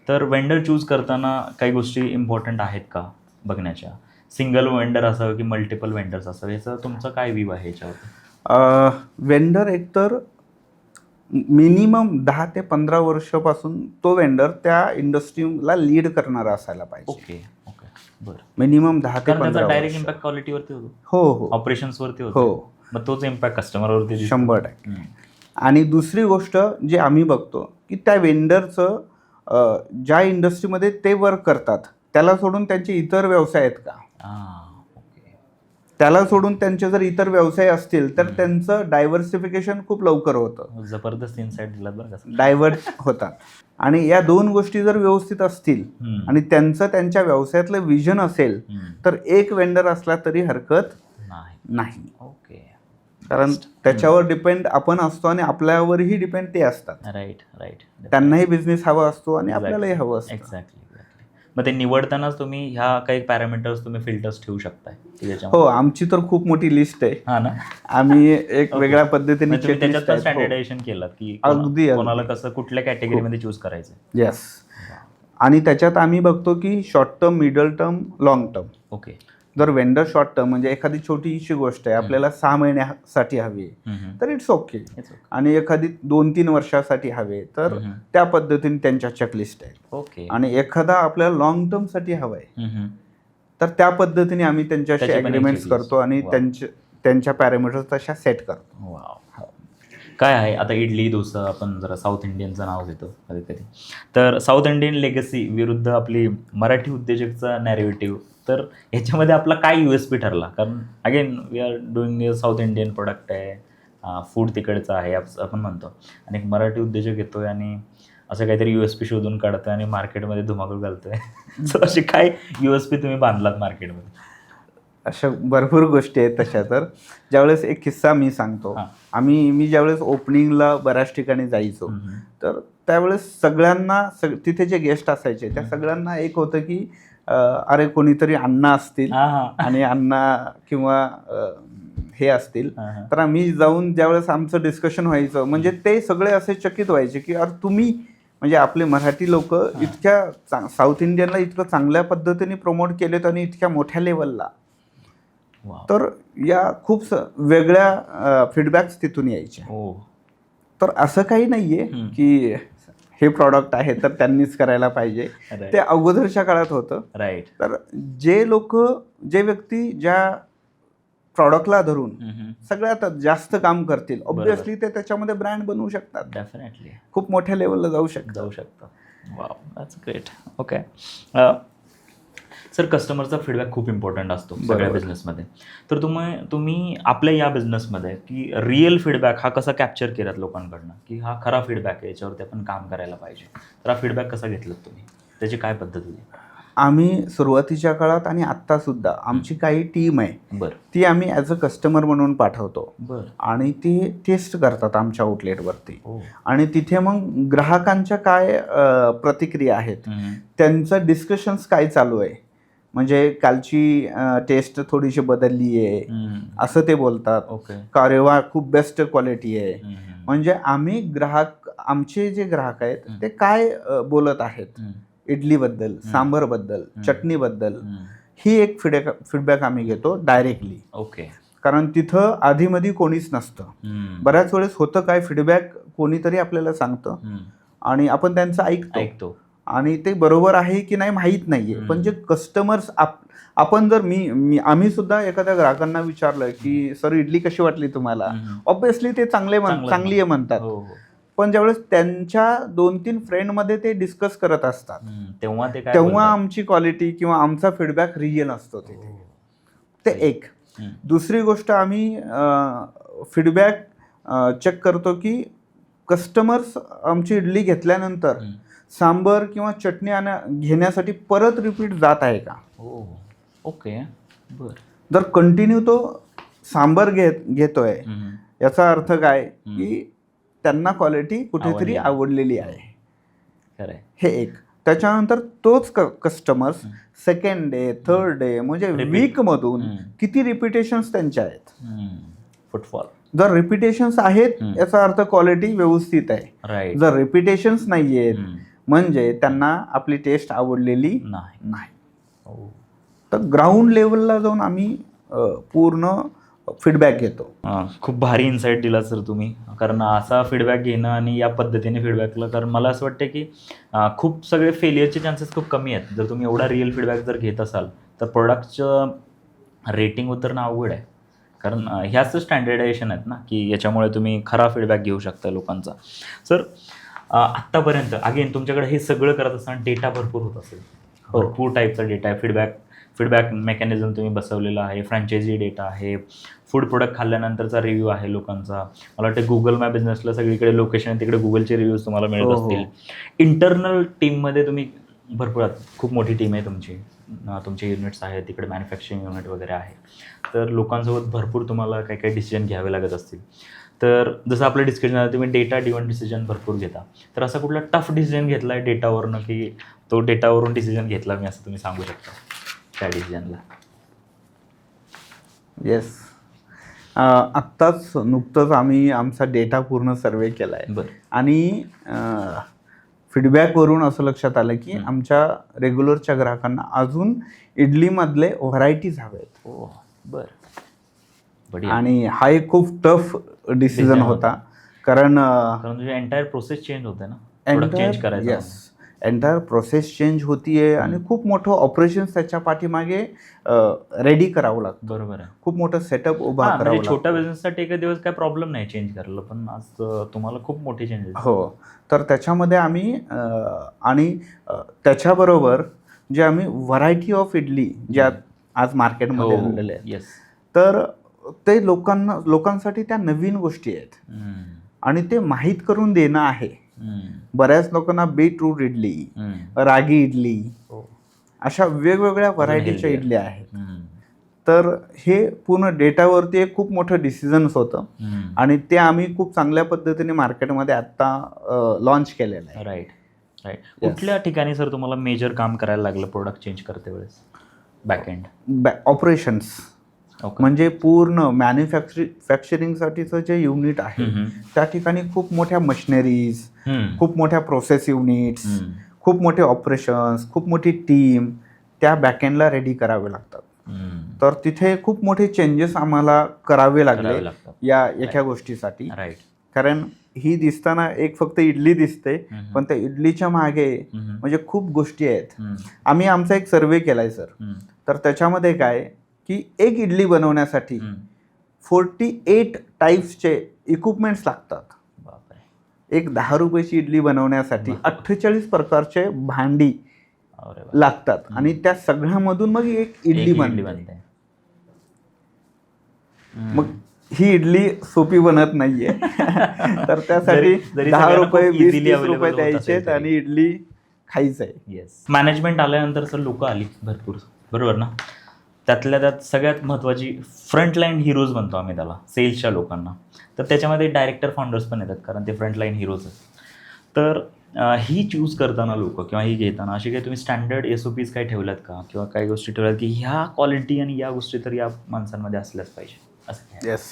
तर वेंडर चूज करताना काही गोष्टी इम्पॉर्टंट आहेत का बघण्याच्या? सिंगल वेंडर असावं की मल्टिपल वेंडर्स असावं, याचं तुमचं काय व्ह्यू आहे याच्यावर? वेंडर एकतर मिनिमम 10 ते 15 वर्षापासून तो वेंडर त्या इंडस्ट्रीला लीड करणारा असायला पाहिजे. ओके ओके बरं. मिनिमम 10 ते कारण त्याचा 15 डायरेक्ट वर्ष. इम्पॅक्ट क्वालिटीवरती होतो, हो हो ऑपरेशन्सवरती होतो. हो, मग तोच इम्पॅक्ट कस्टमरवरती दिसतो. 100%. आणि दुसरी गोष्ट जे आम्ही बघतो की त्या वेंडरचं ज्या इंडस्ट्रीमध्ये ते वर्क करतात त्याला सोडून त्यांचे इतर व्यवसाय आहेत का, ओके. त्याला सोडून त्यांचे जर इतर व्यवसाय असतील तर त्यांचं डायव्हर्सिफिकेशन खूप लवकर होतं, जबरदस्त इन्साइट दिलात बरं का. डायव्हर्ट होतात. आणि या दोन गोष्टी जर व्यवस्थित असतील आणि त्यांचं त्यांच्या व्यवसायातलं विजन असेल तर एक वेंडर असला तरी हरकत नाही. ओके. कारण त्याच्यावर डिपेंड आपण असतो आणि आपल्यावरही डिपेंड ते असतात. Right right. त्यांनाही बिझनेस हवा असतो आणि आपल्यालाही हवं असतं. एक्झॅक्टली. मग ते निवडतानाच तुम्ही ह्या काही पॅरामीटर्स तुम्ही फिल्टर्स ठेवू शकताय हो, आमची तर खूप मोठी लिस्ट आहे. हा ना. आम्ही एक वेगळ्या पद्धतीने त्याच्यात स्टँडर्डायझेशन केलं की अगदी कोणाला कसं कुठल्या कॅटेगरीमध्ये चूज करायचं. येस. आणि त्याच्यात आम्ही बघतो की short term, middle term, long term. Okay. जर वेंडर शॉर्ट टर्म म्हणजे एखादी छोटीशी गोष्ट आहे आपल्याला 6 महिन्यासाठी हवी आहे तर इट्स ओके. आणि एखादी 2-3 वर्षासाठी हवे तर त्या पद्धतीने त्यांच्या चेकलिस्ट आहे. ओके. आणि एखादा आपल्याला लॉंग टर्म साठी हवाय तर त्या पद्धतीने आम्ही त्यांच्याशी अग्रीमेंट्स करतो आणि त्यांच्या पॅरामीटर्स तशा सेट करतो. वाव. काय आहे आता इडली डोसा आपण जरा साऊथ इंडियनचं नाव घेतो कधी कधी, तर साऊथ इंडियन लेगसी विरुद्ध आपली मराठी उद्योजकचा नॅरेटिव्ह, तर ह्याच्यामध्ये आपला काय USP ठरला? कारण again we are doing South Indian product आहे, फूड तिकडचं आहे आपण म्हणतो, आणि एक मराठी उद्योजक येतोय आणि असं काहीतरी USP शोधून काढतोय आणि मार्केटमध्ये धुमाकूळ घालतोय. सो असे काय USP तुम्ही बांधलात मार्केटमध्ये? अशा भरपूर गोष्टी आहेत तशा. तर ज्यावेळेस एक किस्सा मी सांगतो. मी ज्यावेळेस ओपनिंगला बऱ्याच ठिकाणी जायचो तर त्यावेळेस सगळ्यांना तिथे जे गेस्ट असायचे त्या सगळ्यांना एक होतं की अरे कोणीतरी अण्णा असतील आणि अण्णा किंवा हे असतील. तर आम्ही जाऊन ज्यावेळेस आमचं डिस्कशन व्हायचं म्हणजे ते सगळे असे चकित व्हायचे की अरे तुम्ही म्हणजे आपले मराठी लोक इतक्या साऊथ इंडियनला इतकं चांगल्या पद्धतीने प्रमोट केलेत आणि इतक्या मोठ्या लेवलला. तर या खूप वेगळ्या फीडबॅक्स तिथून यायच्या. तर असं काही नाहीये की हे प्रॉडक्ट आहे तर त्यांनीच करायला पाहिजे, ते अगोदरच्या काळात होतं. राईट. तर जे व्यक्ती ज्या प्रॉडक्टला धरून सगळ्यात जास्त काम करतील ऑब्व्हियसली ते त्याच्यामध्ये ब्रँड बनवू शकतात. डेफिनेटली खूप मोठ्या लेवलला जाऊ शकतं. Wow, that's great. Okay sir, कस्टमरचा फीडबॅक खूप इम्पॉर्टंट असतो सगळ्या बिझनेसमध्ये. तर तुम्ही आपल्या या बिझनेसमध्ये की रिअल फीडबॅक हा कसा कॅप्चर केलात लोकांकडनं, की हा खरा फीडबॅक आहे याच्यावरती आपण काम करायला पाहिजे, तर हा फीडबॅक कसा घेतलात तुम्ही, त्याची काय पद्धत होती? आम्ही सुरुवातीच्या काळात आणि आत्ता सुद्धा आमची काही टीम आहे ती आम्ही ॲज अ कस्टमर म्हणून पाठवतो आणि ती टेस्ट करतात आमच्या आउटलेटवरती. आणि तिथे मग ग्राहकांच्या काय प्रतिक्रिया आहेत, त्यांचं डिस्कशन्स काय चालू आहे, म्हणजे कालची टेस्ट थोडीशी बदलली आहे असं ते बोलतात. का रे वा खूप बेस्ट क्वालिटी आहे. म्हणजे आम्ही आमचे जे ग्राहक आहेत ते काय बोलत आहेत इडलीबद्दल, सांबरबद्दल, चटणीबद्दल, ही एक फीडबॅक आम्ही घेतो डायरेक्टली. कारण तिथं आधीमध्ये कोणीच नसतं. बऱ्याच वेळेस होतं काय, फीडबॅक कोणीतरी आपल्याला सांगतं आणि आपण त्यांचं ऐकतो आणि ते बरोबर आहे की नाही माहीत नाहीये. पण जे कस्टमर्स आपण जर आम्ही सुद्धा एखाद्या ग्राहकांना विचारलं की सर इडली कशी वाटली तुम्हाला, ऑब्व्हियसली ते चांगली आहे म्हणतात. पण ज्यावेळेस त्यांच्या 2-3 फ्रेंडमध्ये ते डिस्कस करत असतात तेव्हा आमची क्वालिटी किंवा आमचा फीडबॅक रिअल असतो तिथे. ते एक. दुसरी गोष्ट आम्ही फीडबॅक चेक करतो की कस्टमर्स आमची इडली घेतल्यानंतर सांबर किंवा चटणी घेण्यासाठी परत रिपीट जात आहे का. जर कंटिन्यू तो सांबर घेतोय याचा अर्थ काय की त्यांना क्वालिटी कुठेतरी आवडलेली आहे. हे एक. त्याच्यानंतर तोच customers second day, third day म्हणजे वीकमधून किती रिपिटेशन्स त्यांच्या आहेत. फुटफॉल जर रिपिटेशन्स आहेत याचा अर्थ क्वालिटी व्यवस्थित आहे. जर रिपिटेशन्स नाही आहेत म्हणजे त्यांना आपली टेस्ट आवडलेली नाही. नाही. हो. तर ग्राउंड लेवलला जाऊन आम्ही पूर्ण फीडबॅक घेतो. खूप भारी इन्साईट दिला सर तुम्ही, कारण असा फीडबॅक घेणं आणि या पद्धतीने फीडबॅकला, कारण मला असं वाटतं की खूप सगळे फेलियरचे चान्सेस खूप कमी आहेत जर तुम्ही एवढा रिअल फीडबॅक जर घेत असाल तर प्रोडक्टचं रेटिंग उतरणं अवघड आहे. कारण ह्याच स्टँडर्डायझेशन आहेत ना की याच्यामुळे तुम्ही खरा फीडबॅक घेऊ शकता लोकांचा. सर आत्तापर्यंत अगेन तुमच्याकडे हे सगळं करत असताना डेटा भरपूर होत असेल, भरपूर टाईपचा डेटा आहे, फीडबॅक मेकॅनिझम तुम्ही बसवलेला आहे, फ्रँचायझी डेटा आहे, फूड प्रोडक्ट खाल्ल्यानंतरचा रिव्ह्यू आहे लोकांचा. मला वाटतं गुगल माय बिझनेसला सगळीकडे लोकेशन आहे, तिकडे गुगलचे रिव्ह्यूज तुम्हाला मिळत असतील. इंटरनल टीममध्ये तुम्ही भरपूर खूप मोठी टीम आहे तुमची, तुमचे युनिट्स आहेत, तिकडे मॅन्युफॅक्चरिंग युनिट वगैरे आहे, तर लोकांसोबत भरपूर तुम्हाला काही काही डिसिजन घ्यावे लागत असतील. तर जसं आपलं डिस्कशन झालं, तुम्ही डेटा ड्रिव्हन डिसिजन भरपूर घेता, तर असा कुठला टफ डिसिजन घेतला आहे डेटावरनं की तो डेटावरून डिसिजन घेतला मी असं तुम्ही सांगू शकता त्या डिसिजनला? येस, आत्ताच नुकतंच आम्ही आमचा डेटा पूर्ण सर्वे केला आहे. बरं. आणि फीडबॅकवरून असं लक्षात आलं की आमच्या रेग्युलरच्या ग्राहकांना अजून इडलीमधले व्हरायटीज हवेत. हो. बरं. बढिया. आणि हा एक खूप टफ डिसिजन होता, कारण तुझी एंटायर प्रोसेस चेंज होते ना, प्रोडक्ट चेंज करायचं. येस, एंटायर प्रोसेस चेंज होतीये आणि खूप मोठं ऑपरेशन्स त्याच्या पाठीमागे रेडी करावं लागतं. बरोबर आहे. खूप मोठं सेटअप उभा करावं म्हणजे लागतं. छोट्या बिझनेससाठी एका दिवस काय प्रॉब्लेम नाही चेंज करायला, पण आज तुम्हाला खूप मोठी चेंजेस. हो, तर त्याच्यामध्ये आम्ही आणि त्याच्याबरोबर जे आम्ही व्हरायटी ऑफ इडली ज्या आज मार्केटमध्ये आणलेले आहेत, येस, तर ते लोकांसाठी त्या नवीन गोष्टी आहेत आणि ते माहीत करून देणं आहे. बऱ्याच लोकांना बीटरूट इडली, रागी इडली, अशा वेगवेगळ्या व्हरायटीच्या इडल्या आहेत. तर हे पूर्ण डेटावरती एक खूप मोठं डिसिजन्स होतं आणि ते आम्ही खूप चांगल्या पद्धतीने मार्केटमध्ये आत्ता लॉन्च केलेलं आहे. राईट. कुठल्या ठिकाणी सर तुम्हाला मेजर काम करायला लागलं प्रोडक्ट चेंज करते वेळेस? बॅकएंड ऑपरेशन्स, म्हणजे पूर्ण मॅन्युफॅक्चरिंगसाठीचं जे युनिट आहे त्या ठिकाणी खूप मोठ्या मशिनरीज, खूप मोठ्या प्रोसेस युनिट्स, खूप मोठे ऑपरेशन्स, खूप मोठी टीम त्या बॅकएंडला रेडी करावे लागतात. तर तिथे खूप मोठे चेंजेस आम्हाला करावे लागले या एका गोष्टीसाठी. कारण ही दिसताना एक फक्त इडली दिसते, पण त्या इडलीच्या मागे म्हणजे खूप गोष्टी आहेत. आम्ही आमचा एक सर्वे केलाय सर, तर त्याच्यामध्ये काय की एक इडली बनवण्यासाठी 48 टाईप्सचे इक्विपमेंट्स लागतात. एक 10 रुपयाची इडली बनवण्यासाठी 48 प्रकारचे भांडी लागतात आणि त्या सगळ्यामधून मग एक इडली बनते. मग ही इडली सोपी बनत नाहीये. तर त्यासाठी 10 रुपये 20-30 रुपये द्यायचे आणि इडली खायचं आहे. येस. मॅनेजमेंट आल्यानंतर सर लोक आली भरपूर, बरोबर ना? त्यातल्या त्यात सगळ्यात महत्त्वाची फ्रंटलाईन हिरोज म्हणतो आम्ही त्याला, सेल्सच्या लोकांना. तर त्याच्यामध्ये डायरेक्टर फाउंडर्स पण येतात, कारण ते फ्रंटलाईन हिरोज आहेत. तर ही चूज करताना लोक किंवा ही घेताना अशी काही तुम्ही स्टँडर्ड SOPs काही ठेवल्यात का, किंवा काही गोष्टी ठेवल्यात की ह्या क्वालिटी आणि या गोष्टी तर या माणसांमध्ये असल्याच पाहिजे असं? येस,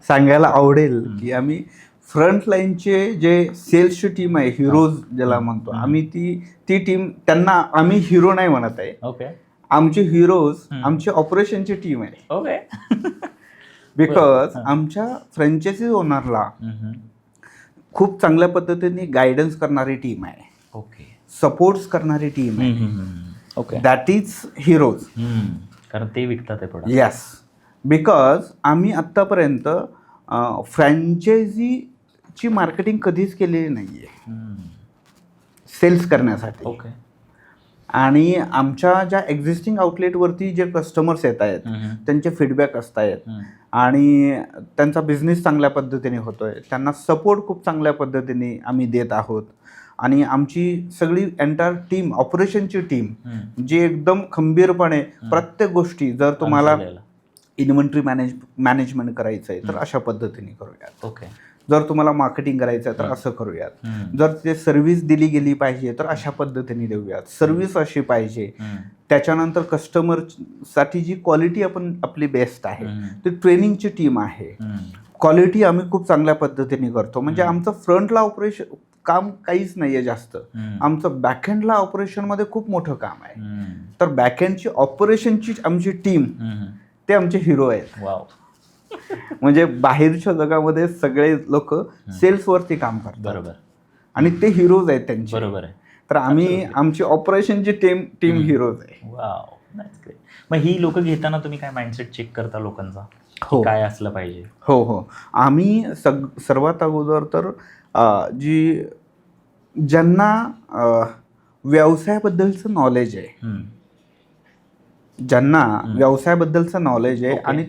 सांगायला आवडेल की आम्ही फ्रंटलाईनचे जे सेल्सची टीम आहे, हिरोज ज्याला म्हणतो आम्ही, ती टीम, त्यांना आम्ही हिरो नाही म्हणत आहे. ओके. आमचे हिरोज आमची ऑपरेशनची टीम आहे. ओके. बिकॉज आमच्या फ्रँचायझी ओनरला खूप चांगल्या पद्धतीने गायडन्स करणारी टीम आहे. ओके. सपोर्ट्स करणारी टीम आहे. ओके. That is heroes. कारण ते विकतात ते प्रोडक्ट. येस, बिकॉज आम्ही आत्तापर्यंत फ्रँचायझीची मार्केटिंग कधीच केलेली नाही आहे सेल्स करण्यासाठी. ओके. आणि आमच्या ज्या एक्झिस्टिंग आउटलेटवरती जे कस्टमर्स येत आहेत त्यांचे फीडबॅक असत आहेत आणि त्यांचा बिझनेस चांगल्या पद्धतीने होतोय, त्यांना सपोर्ट खूप चांगल्या पद्धतीने आम्ही देत आहोत. आणि आमची सगळी एंटायर टीम, ऑपरेशनची टीम, जी एकदम खंबीरपणे प्रत्येक गोष्टी, जर तुम्हाला इन्व्हेंटरी मॅनेजमेंट करायचं आहे तर अशा पद्धतीने करूयात. ओके. जर तुम्हाला मार्केटिंग करायचं आहे तर असं करूयात. जर ते सर्व्हिस दिली गेली पाहिजे तर अशा पद्धतीने देऊयात. सर्व्हिस अशी पाहिजे. त्याच्यानंतर कस्टमरसाठी जी क्वालिटी आपली बेस्ट आहे, ती ट्रेनिंगची टीम आहे. क्वालिटी आम्ही खूप चांगल्या पद्धतीने करतो. म्हणजे आमचं काम काहीच नाही आहे जास्त. आमचं बॅकएंडला ऑपरेशनमध्ये खूप मोठं काम आहे. तर बॅकएंडची ऑपरेशनची आमची टीम ते आमचे हिरो आहेत. वाव. म्हणजे बाहेरच्या जगामध्ये सगळे लोक सेल्सवरती काम करतात. बरोबर. आणि ते हिरोज आहेत त्यांचे. बरोबर आहे. तर आम्ही आमची ऑपरेशनची टीम हिरोज आहे. Wow, that's great. मग ही लोक घेताना तुम्ही काय माइंडसेट चेक करता लोकांचा? हो. काय असलं पाहिजे? हो. आम्ही सर्वात अगोदर तर ज्यांना व्यवसायाबद्दलचं नॉलेज आहे, ज्यांना व्यवसायाबद्दलचं नॉलेज आहे आणि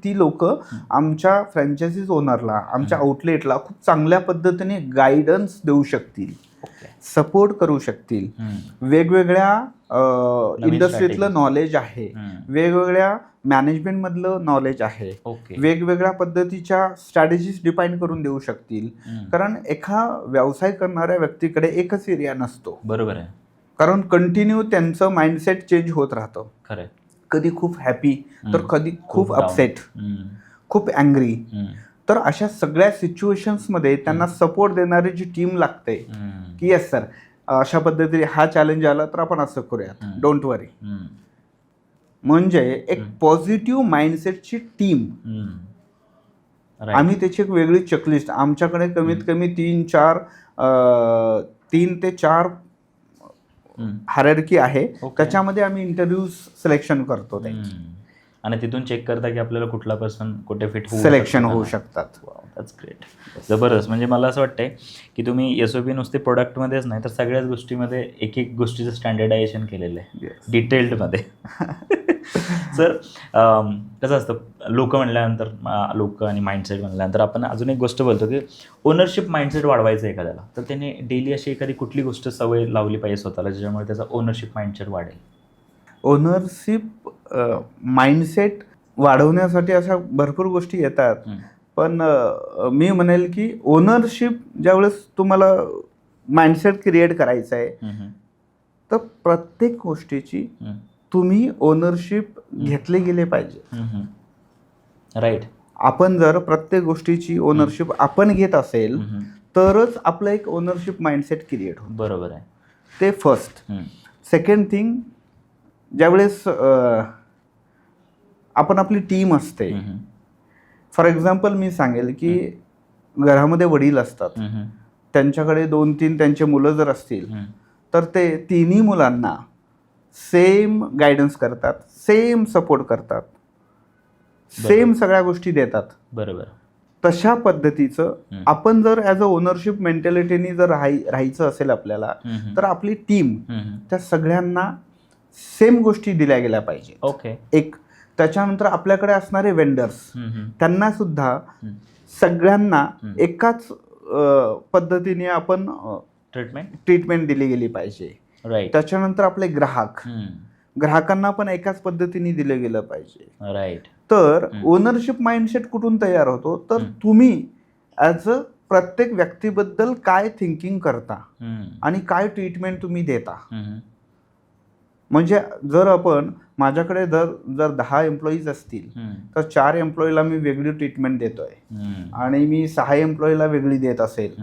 ती लोक आमच्या फ्रँचायझीज ओनरला, आमच्या आउटलेटला खूप चांगल्या पद्धतीने गायडन्स देऊ शकतील, सपोर्ट करू शकतील. वेगवेगळ्या इंडस्ट्रीतलं नॉलेज आहे, वेगवेगळ्या मॅनेजमेंटमधलं नॉलेज आहे, वेगवेगळ्या पद्धतीच्या स्ट्रॅटेजीज डिफाईन करून देऊ शकतील. कारण व्यवसाय करणाऱ्या व्यक्तीकडे एकच एरिया नसतो. बरोबर आहे. कारण कंटिन्यू त्यांचं माइंडसेट चेंज होत राहतं. खरं. कधी खूप हॅपी तर कधी खूप अपसेट, खूप अँग्री. तर अशा सगळ्या सिच्युएशन्समध्ये त्यांना सपोर्ट देणारी जी टीम लागते की येस सर, अशा पद्धतीने हा चॅलेंज आला तर आपण असं करूयात, डोंट वरी. म्हणजे एक पॉझिटिव्ह माइंडसेटची टीम. आम्ही त्याची एक वेगळी चेकलिस्ट, आमच्याकडे कमीत कमी 3 ते 4 हायरार्की आहे. त्याच्यामध्ये आम्ही इंटरव्ह्यू सिलेक्शन करतो आणि तिथून चेक करता की आपल्याला कुठला पर्सन कुठे फिट सिलेक्शन होऊ शकतात. That's great. जबरदस्त. म्हणजे मला असं वाटतंय की तुम्ही SOP नुसते प्रोडक्टमध्येच नाही तर सगळ्याच गोष्टीमध्ये एक एक गोष्टीचं स्टँडर्डायझेशन केलेलं आहे, डिटेल्डमध्ये. सर कसं असतं, लोक म्हणल्यानंतर लोक आणि माइंडसेट म्हणल्यानंतर आपण अजून एक गोष्ट बोलतो की ओनरशिप माइंडसेट वाढवायचं एखाद्याला, तर त्याने डेली अशी एखादी कुठली गोष्ट सवय लावली पाहिजे स्वतःला ज्याच्यामुळे त्याचा ओनरशिप माइंडसेट वाढेल? ओनरशिप माइंडसेट वाढवण्यासाठी अशा भरपूर गोष्टी येतात. पण मी म्हणेल की ओनरशिप ज्यावेळेस तुम्हाला माइंडसेट क्रिएट करायचं आहे तर प्रत्येक गोष्टीची तुम्ही ओनरशिप घेतले गेले पाहिजे. राईट. आपण जर प्रत्येक गोष्टीची ओनरशिप आपण घेत असेल तरच आपलं एक ओनरशिप माइंडसेट क्रिएट होतं. बरोबर आहे. ते फर्स्ट. सेकंड थिंग, ज्यावेळेस आपण आपली टीम असते, फॉर एक्झाम्पल मी सांगेल की घरामध्ये वडील असतात, त्यांच्याकडे 2-3 त्यांचे मुलं जर असतील तर ते तिन्ही मुलांना सेम गायडन्स करतात, सेम सपोर्ट करतात, सेम सगळ्या गोष्टी देतात. बरोबर. तशा पद्धतीचं आपण जर ॲज अ ओनरशिप मेंटॅलिटीनी जर राहायचं असेल आपल्याला तर आपली टीम त्या सगळ्यांना सेम गोष्टी दिल्या गेल्या पाहिजेत. ओके. एक त्याच्यानंतर आपल्याकडे असणारे वेंडर्स, त्यांना सुद्धा सगळ्यांना एकाच पद्धतीने आपण ट्रीटमेंट दिली गेली पाहिजे. राईट. त्याच्यानंतर आपले ग्राहकांना पण एकाच पद्धतीने दिलं गेलं पाहिजे. राईट. तर ओनरशिप माइंडसेट कुठून तयार होतो तर तुम्ही ॲज अ प्रत्येक व्यक्तीबद्दल काय थिंकिंग करता आणि काय ट्रीटमेंट तुम्ही देता. म्हणजे जर आपण माझ्याकडे जर 10 एम्प्लॉईज असतील तर 4 एम्प्लॉईला मी वेगळी ट्रीटमेंट देतोय आणि मी 6 एम्प्लॉईला वेगळी देत असेल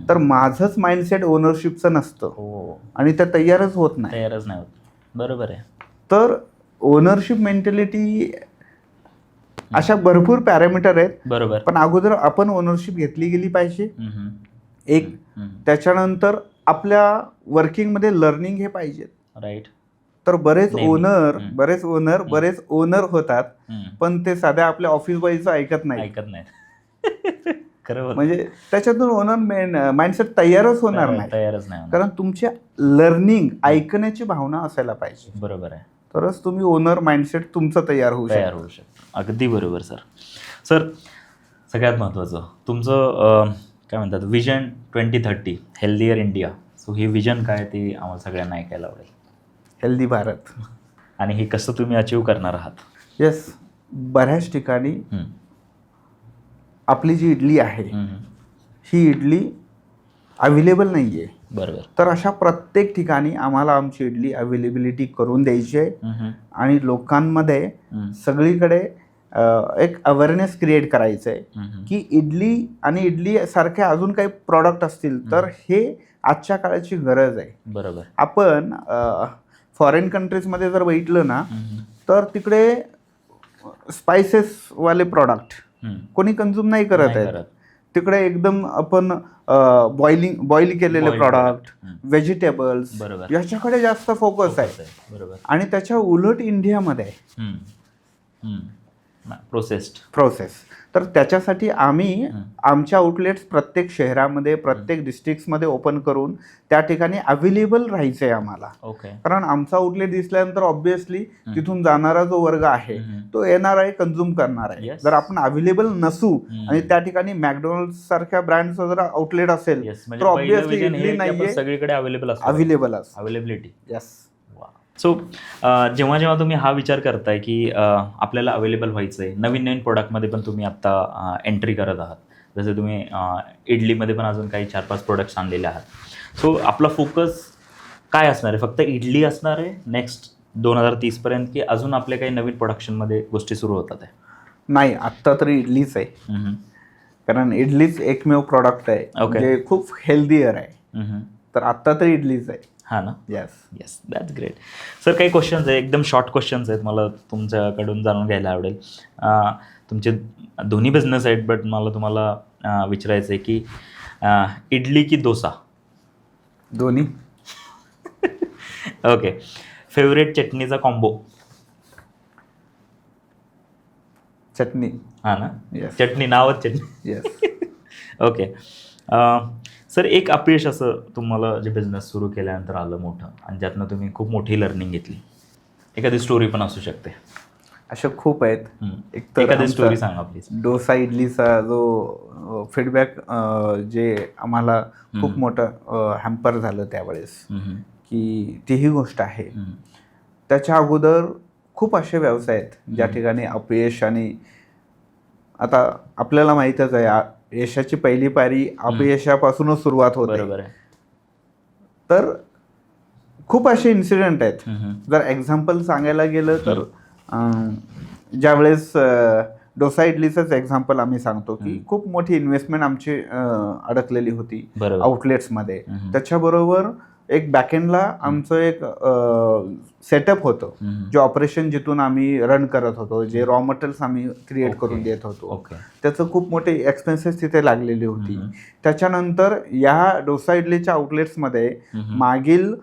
तर माझंच माइंडसेट ओनरशिपचं नसतं आणि ते तयारच होत नाही. बरोबर आहे. तर ओनरशिप मेंटॅलिटी अशा भरपूर पॅरामीटर आहेत. बरोबर. पण अगोदर आपण ओनरशिप घेतली गेली पाहिजे एक. त्याच्यानंतर आपल्या वर्किंगमध्ये लर्निंग हे पाहिजे. राईट. तर बरेच ओनर होतात पण ते साध्या आपल्या ऑफिस बॉयचं ऐकत नाही. म्हणजे त्याच्यातून ओनर माइंडसेट तयारच होणार नाही. कारण तुमच्या लर्निंग ऐकण्याची भावना असायला पाहिजे. बरोबर आहे. तरच तुम्ही ओनर माइंडसेट तुमचं तयार होऊ शकतो. अगदी बरोबर सर. सर सगळ्यात महत्त्वाचं तुमचं काय म्हणतात विजन 2030 हेल्दियर इंडिया. सो ही विजन काय ते आम्हाला सगळ्यांना ऐकायला आवडेल. हेल्दी भारत. आणि हे कसं तुम्ही अचीव करणार आहात? येस, बऱ्याच ठिकाणी आपली जी इडली आहे ही इडली अवेलेबल नाही आहे. बरोबर. तर अशा प्रत्येक ठिकाणी आम्हाला आमची इडली अवेलेबिलिटी करून द्यायची आहे आणि लोकांमध्ये सगळीकडे एक अवेअरनेस क्रिएट करायचं आहे की इडली आणि इडली सारखे अजून काही प्रॉडक्ट असतील तर हे आजच्या काळाची गरज आहे. बरोबर. आपण फॉरेन कंट्रीजमध्ये जर बघितलं ना तर तिकडे स्पायसेसवाले प्रॉडक्ट कोणी कन्झ्युम नाही करत आहेत. तिकडे एकदम आपण बॉईल केलेले प्रॉडक्ट, व्हेजिटेबल्स याच्याकडे जास्त फोकस आहे. बरोबर. आणि त्याच्या उलट इंडियामध्ये प्रोसेस. तर त्याच्यासाठी आम्ही आमच्या आउटलेट्स प्रत्येक शहरामध्ये, प्रत्येक डिस्ट्रिक्ट्समध्ये ओपन करून त्या ठिकाणी अवेलेबल राहायचं आहे आम्हाला. कारण आमचा आउटलेट दिसल्यानंतर ऑब्व्हियसली तिथून जाणारा जो वर्ग आहे तो येणार आहे, कन्झ्युम करणार आहे. जर आपण अवेलेबल नसू आणि त्या ठिकाणी मॅकडॉनल्ड सारख्या ब्रँडचं जर आउटलेट असेल तर ऑब्व्हियसली इडली नाहीये, सगळीकडे अवेलेबिलिटी. येस. सो जेव्हा जेव्हा तुम्ही हा विचार करताय की आपल्याला अवेलेबल व्हायचं आहे, नवीन नवीन प्रोडक्टमध्ये पण तुम्ही आत्ता एंट्री करत आहात, जसं तुम्ही इडलीमध्ये पण अजून काही 4-5 प्रोडक्ट्स आणलेले आहात. सो आपला फोकस काय असणार आहे? फक्त इडली असणार आहे नेक्स्ट 2030पर्यंत, की अजून आपल्या काही नवीन प्रोडक्शनमध्ये गोष्टी सुरू होतात आहे? नाही, आत्ता तरी इडलीच आहे. कारण इडलीच एकमेव प्रॉडक्ट आहे जे खूप हेल्दीयर आहे. तर आत्ता तरी इडलीच आहे. हां ना. Yes, that's great. सर, काही क्वेश्चन्स आहे, एकदम शॉर्ट क्वेश्चन्स आहेत, मला तुमच्याकडून जाणून घ्यायला आवडेल. तुमचे दोन्ही बिझनेस आहेत, बट मला तुम्हाला विचारायचं आहे की इडली की डोसा? दोन्ही. ओके. फेवरेट चटणीचा कॉम्बो? चटणी. हां ना. Yes. चटणी, नावच चटणी. येस. ओके. सर, एक अपयश असं तुम्हाला जे बिझनेस सुरू केल्यानंतर आलं मोठं, आणि ज्यातनं तुम्ही खूप मोठी लर्निंग घेतली, एखादी स्टोरी पण असू शकते? अशा खूप आहेत. एखादी स्टोरी सांगा प्लीज. डोसा इडलीचा जो फीडबॅक जे आम्हाला खूप मोठं हॅम्पर झालं त्यावेळेस, की तीही गोष्ट आहे. त्याच्या अगोदर खूप असे व्यवसाय आहेत ज्या ठिकाणी अपयश, आणि आता आपल्याला माहीतच आहे यशाची पहिली पायरी अपयशापासूनच सुरुवात होते. बरोबर आहे. तर खूप असे इन्सिडेंट आहेत. जर एक्झाम्पल सांगायला गेलं तर ज्यावेळेस डोसा इडलीचंच एक्झाम्पल आम्ही सांगतो की खूप मोठी इन्व्हेस्टमेंट आमची अडकलेली होती आउटलेट्समध्ये. त्याच्याबरोबर एक बॅकएंडला आमचं एक सेटअप होतं, जे ऑपरेशन जिथून आम्ही रन करत होतो, जे रॉ मटेरियल्स आम्ही क्रिएट करून देत होतो, त्याचं खूप मोठे एक्सपेन्सेस तिथे लागलेली होती. त्याच्यानंतर या डोसा इडलीच्या आउटलेट्समध्ये मागील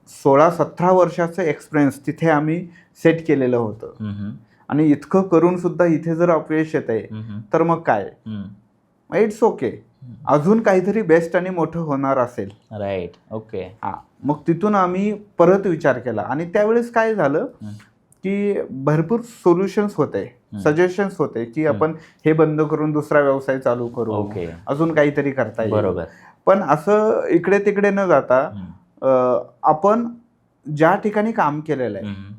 16-17 वर्षाचं एक्सपिरियन्स तिथे आम्ही सेट केलेलं होतं. आणि इतकं करून सुद्धा इथे जर अपयश येत आहे तर मग काय, इट्स ओके, अजून काहीतरी बेस्ट आणि मोठं होणार असेल. राईट. ओके. हां, मग तिथून आम्ही परत विचार केला. आणि त्यावेळेस काय झालं की भरपूर सोल्युशन्स होते, सजेशन्स होते की आपण हे बंद करून दुसरा व्यवसाय चालू करू, अजून काहीतरी करता येईल. बरोबर. पण असं इकडे तिकडे न जाता आपण ज्या ठिकाणी काम केलेलं आहे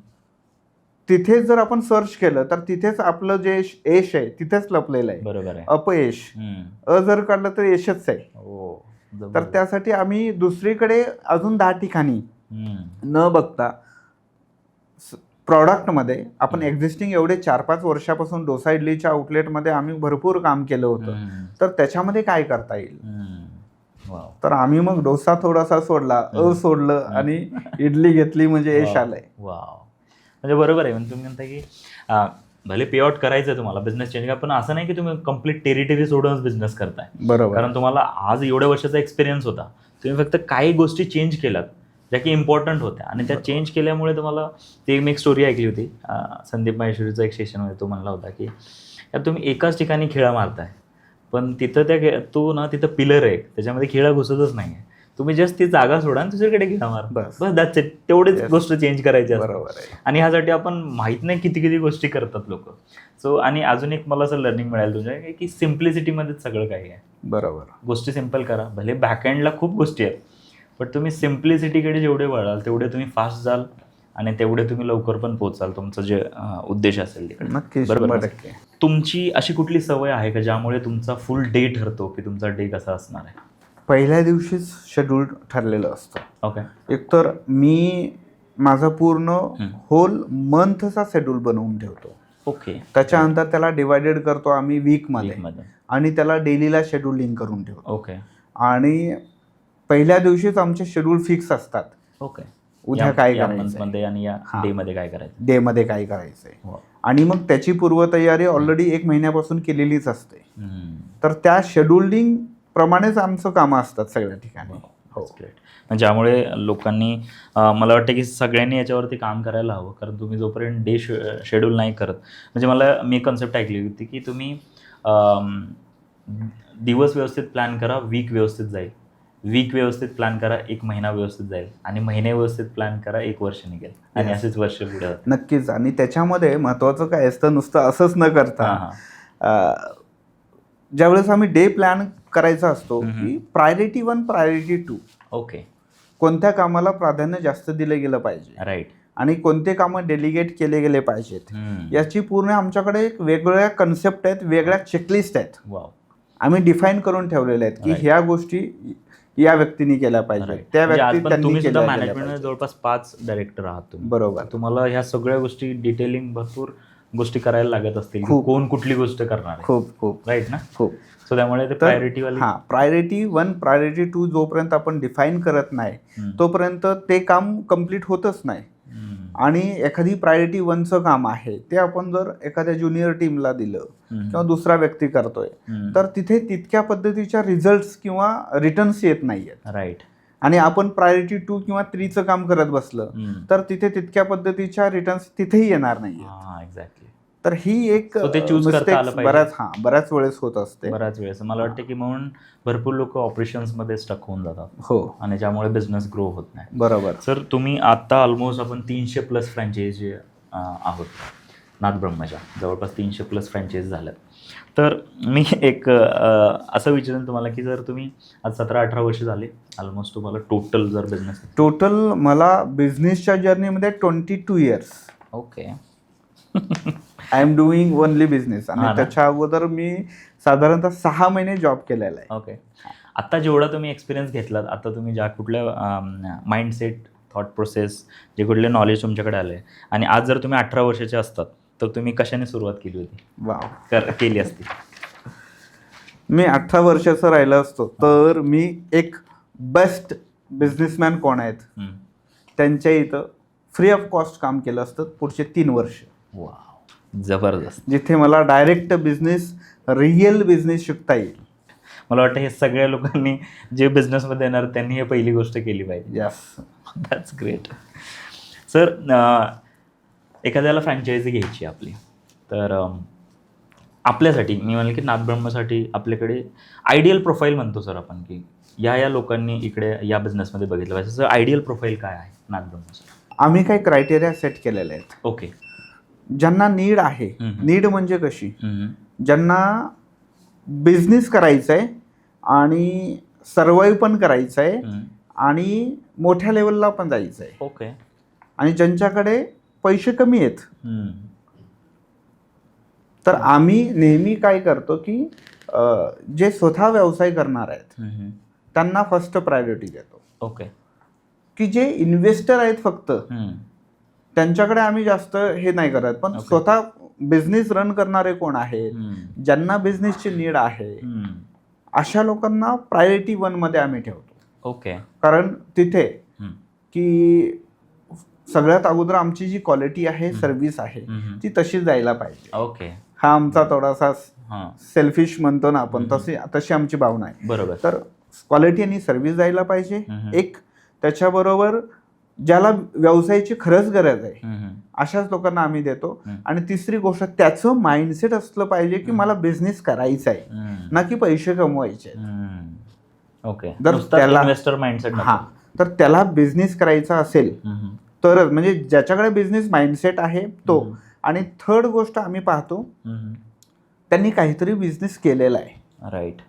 तिथेच जर आपण सर्च केलं तर तिथेच आपलं जे यश आहे तिथेच लपलेलं आहे. बरोबर आहे. अपयश जर काढलं तर यशच आहे. तर त्यासाठी आम्ही दुसरीकडे अजून 10 ठिकाणी न बघता प्रॉडक्टमध्ये आपण एक्झिस्टिंग एवढे 4-5 वर्षापासून डोसा इडलीच्या आउटलेटमध्ये आम्ही भरपूर काम केलं होतं. तर त्याच्यामध्ये काय करता येईल. तर आम्ही मग डोसा थोडासा सोडला, सोडलं आणि इडली घेतली, म्हणजे यश आलंय. म्हणजे बरोबर आहे. म्हणजे तुम्ही म्हणता की भले पे आउट करायचं आहे तुम्हाला, बिझनेस चेंज करा, पण असं नाही की तुम्ही कम्प्लीट टेरिटरी सोडूनच बिझनेस करताय. बरोबर. कारण तुम्हाला आज एवढ्या वर्षाचा एक्सपिरियन्स होता, तुम्ही फक्त काही गोष्टी चेंज केल्यात ज्या की इम्पॉर्टंट होत्या, आणि त्या चेंज केल्यामुळे तुम्हाला ती मी एक स्टोरी ऐकली होती संदीप माहेश्वरीचा एक सेशनमध्ये. तो म्हणला होता की यार तुम्ही एकाच ठिकाणी खिळा मारताय, पण तिथं तिथं पिलर आहे, त्याच्यामध्ये खिळा घुसतच नाही आहे. तुम्ही जस्ट ती जागा सोडा आणि दुसरीकडे खिळा मारा, बस दॅट्स इट. तेवढेच गोष्ट चेंज करायची असते. आणि ह्यासाठी आपण माहीत नाही किती किती गोष्टी करतात लोक. सो आणि अजून एक मला असं लर्निंग मिळालं तुझ्या की सिम्प्लिसिटीमध्येच सगळं काही आहे. बरोबर. गोष्टी सिम्पल करा. भले बॅकएंडला खूप गोष्टी आहेत, बट तुम्ही सिम्प्लिसिटीकडे जेवढे वळाल तेवढे तुम्ही फास्ट जाल आणि तेवढे तुम्ही लवकर पण पोहोचाल तुमचं जे उद्देश असेल तिकडे. नक्की. बरोबर. तुमची अशी कुठली सवय आहे का ज्यामुळे तुमचा फुल डे ठरतो की तुमचा डे कसा असणार आहे? पहिल्या दिवशीच शेड्यूल ठरलेलं असतं. ओके. एकतर मी माझा पूर्ण होल मंथचा शेड्यूल बनवून ठेवतो. ओके. त्याच्यानंतर त्याला डिवायडेड करतो आम्ही वीकमध्ये वीकमध्ये. आणि त्याला डेलीला शेड्यूलिंग करून ठेवतो. ओके. आणि पहिल्या दिवशीच आमचे शेड्यूल फिक्स असतात. ओके. उद्या काय या करायचं मंथमध्ये आणि या हां. डेमध्ये काय करायचं. डेमध्ये काय करायचंय हो. आणि मग त्याची पूर्वतयारी ऑलरेडी 1 महिन्यापासून केलेलीच असते. तर त्या शेड्यूलिंग प्रमाणेच आमचं कामं असतात सगळ्या ठिकाणी. हो. ज्यामुळे लोकांनी मला वाटतं की सगळ्यांनी याच्यावरती काम करायला हवं, कारण तुम्ही जोपर्यंत डे शेड्यूल नाही करत, म्हणजे मी कन्सेप्ट ऐकली होती की तुम्ही दिवस व्यवस्थित प्लॅन करा, वीक व्यवस्थित जाईल, वीक व्यवस्थित प्लॅन करा, 1 महिना व्यवस्थित जाईल, आणि महिने व्यवस्थित प्लॅन करा, 1 वर्ष निघेल, आणि असेच वर्ष पुढे जातात. नक्कीच. आणि त्याच्यामध्ये महत्त्वाचं काय असतं, नुसतं असंच न करता ज्यावेळेस आम्ही डे प्लॅन करायचा असतो की प्रायोरिटी 1 प्रायोरिटी 2. ओके. कोणत्या कामाला प्राधान्य जास्त दिलं गेलं पाहिजे, राईट, आणि कोणते कामं डेलिगेट केले गेले पाहिजेत, याची पूर्ण आमच्याकडे एक वेगवेगळ्या कन्सेप्ट आहेत, वेगळ्या चेकलिस्ट आहेत. वाव. आम्ही डिफाईन करून ठेवलेल्या आहेत की ह्या गोष्टी या व्यक्तीने केल्या पाहिजे, त्या व्यक्ती त्यांनी तुम्ही सुद्धा केल्या मॅनेजमेंटमध्ये जवळपास 5 डायरेक्टर आहात तुम्ही. बरोबर. तुम्हाला ह्या सगळ्या गोष्टी डिटेलिंग भरपूर गोष्टी करायला लागत असतील, कोण कुठली गोष्ट करणार आहे. खूप राईट ना. खूप. सो त्यामुळे ते प्रायोरिटी वाली. हां, प्रायोरिटी 1 प्रायोरिटी 2 जोपर्यंत आपण डिफाईन करत नाही तोपर्यंत ते काम कम्प्लीट होतच नाही. आणि एखादी प्रायोरिटी 1चं काम आहे ते आपण जर एखाद्या ज्युनियर टीमला दिलं किंवा दुसरा व्यक्ती करतोय, तर तिथे तितक्या पद्धतीच्या रिझल्ट्स किंवा रिटर्न्स येत नाहीयेत. राईट. आणि आपण प्रायोरिटी 2 किंवा 3चं काम करत बसलं तर तिथे तितक्या पद्धतीच्या रिटर्न्स तिथेही येणार नाही. एक्झॅक्टली. तर ही एक ते चूज करता आलं पाहिजे. बऱ्याच वेळेस होत असते. बऱ्याच वेळेस मला वाटतं की म्हणून भरपूर लोक ऑपरेशन्समध्ये स्टक होऊन जातात. हो. आणि ज्यामुळे बिझनेस ग्रो होत नाही. बरोबर. सर, तुम्ही आता ऑलमोस्ट आपण 300+ फ्रँचायझी आहोत नाथब्रह्मच्या, जवळपास 300+ फ्रँचायझी झाल्यात. तर मी एक असं विचारेन तुम्हाला की जर तुम्ही आज 17-18 वर्ष झाले ऑलमोस्ट, तुम्हाला टोटल जर बिझनेस टोटल मला बिझनेसच्या जर्नीमध्ये 22 years. Okay. I am doing only business. आणि त्याच्या अगोदर मी साधारणतः 6 महिने जॉब केलेला आहे. ओके. आता जेवढा तुम्ही एक्सपिरियन्स घेतलात, आता तुम्ही ज्या कुठल्या माइंडसेट, थॉट प्रोसेस, जे कुठले नॉलेज तुमच्याकडे आलं आहे, आणि आज जर तुम्ही 18 वर्षाचे असतात तर तुम्ही कशाने सुरुवात केली होती, केली असती? मी 18 वर्षाचा राहिला असतो तर मी एक बेस्ट बिझनेसमॅन कोण आहेत त्यांच्या इथं फ्री ऑफ कॉस्ट काम केलं असतं पुढचे 3 वर्ष. वा, जबरदस्त. जिथे मला डायरेक्ट बिझनेस, रिअल बिझनेस शिकता येईल. मला वाटतं हे सगळ्या लोकांनी जे बिझनेसमध्ये येणार त्यांनी हे पहिली गोष्ट केली पाहिजे. Yes, that's great. सर, एखाद्याला फ्रँचायझी घ्यायची आपली, तर आपल्यासाठी, मी म्हणेल की नाथब्रह्मसाठी आपल्याकडे आयडियल प्रोफाईल म्हणतो सर आपण, की या लोकांनी इकडे या बिझनेसमध्ये बघितलं पाहिजे. सर, आयडियल प्रोफाईल काय आहे नाथब्रह्मसाठी? आम्ही काही क्रायटेरिया सेट केलेले आहेत. ओके. ज्यांना नीड आहे, नीड म्हणजे कशी, ज्यांना बिझनेस करायचा आहे आणि सर्वाईव्ह पण करायचं आहे आणि मोठ्या लेवलला पण जायचं आहे. ओके. आणि ज्यांच्याकडे पैसे कमी आहेत, तर आम्ही नेहमी काय करतो की जे स्वतः व्यवसाय करणार आहेत त्यांना फर्स्ट प्रायोरिटी देतो. ओके. की जे इन्व्हेस्टर आहेत फक्त त्यांच्याकडे आम्ही जास्त हे नाही करत, पण स्वतः बिझनेस रन करणारे कोण आहेत, ज्यांना बिझनेसची नीड आहे, अशा लोकांना प्रायोरिटी 1 मध्ये आम्ही ठेवतो. ओके. कारण तिथे की सगळ्यात अगोदर आमची जी क्वालिटी आहे, सर्व्हिस आहे, ती तशी जायला पाहिजे. ओके. हा आमचा थोडासा सेल्फिश म्हणतो ना आपण, तशी आमची भावना आहे. बरोबर. तर क्वालिटी आणि सर्व्हिस जायला पाहिजे एक. त्याच्याबरोबर ज्याला व्यवसायाची खरंच गरज आहे अशाच लोकांना आम्ही देतो. आणि तिसरी गोष्ट, त्याचं माइंडसेट असलं पाहिजे की मला बिझनेस करायचा आहे, ना की पैसे कमवायचे. ओके. जर त्याला इन्व्हेस्टर माइंडसेट, तर त्याला बिझनेस करायचा असेल तरच, म्हणजे ज्याच्याकडे बिझनेस माइंडसेट आहे तो. आणि थर्ड गोष्ट आम्ही पाहतो, त्यांनी काहीतरी बिझनेस केलेला आहे. राईट.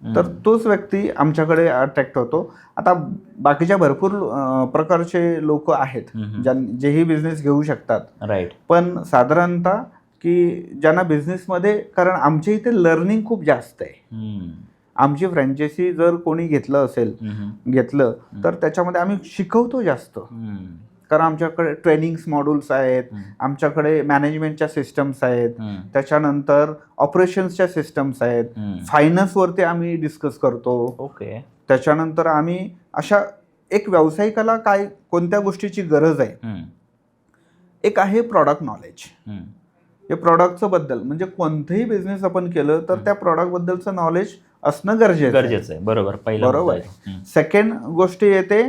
तर तोच व्यक्ती आमच्याकडे अट्रॅक्ट होतो. आता बाकीच्या भरपूर प्रकारचे लोक आहेत जेही बिझनेस घेऊ शकतात. राईट. पण साधारणतः की ज्यांना बिझनेसमध्ये, कारण आमच्या इथे लर्निंग खूप जास्त आहे. आमची फ्रँचायझी जर कोणी घेतलं तर त्याच्यामध्ये आम्ही शिकवतो जास्त. कारण आमच्याकडे ट्रेनिंग्स मॉड्यूल्स आहेत, आमच्याकडे मॅनेजमेंटच्या सिस्टम्स आहेत, त्याच्यानंतर ऑपरेशन्सच्या सिस्टम्स आहेत, फायनान्सवरती आम्ही डिस्कस करतो. ओके. त्याच्यानंतर आम्ही अशा एक व्यावसायिकाला काय कोणत्या गोष्टीची गरज आहे. एक आहे प्रॉडक्ट नॉलेज. हे प्रॉडक्टचं बद्दल म्हणजे कोणतंही बिझनेस आपण केलं तर त्या प्रॉडक्टबद्दलचं नॉलेज असणं गरजेचं आहे. बरोबर. बरोबर. सेकंड गोष्ट येते,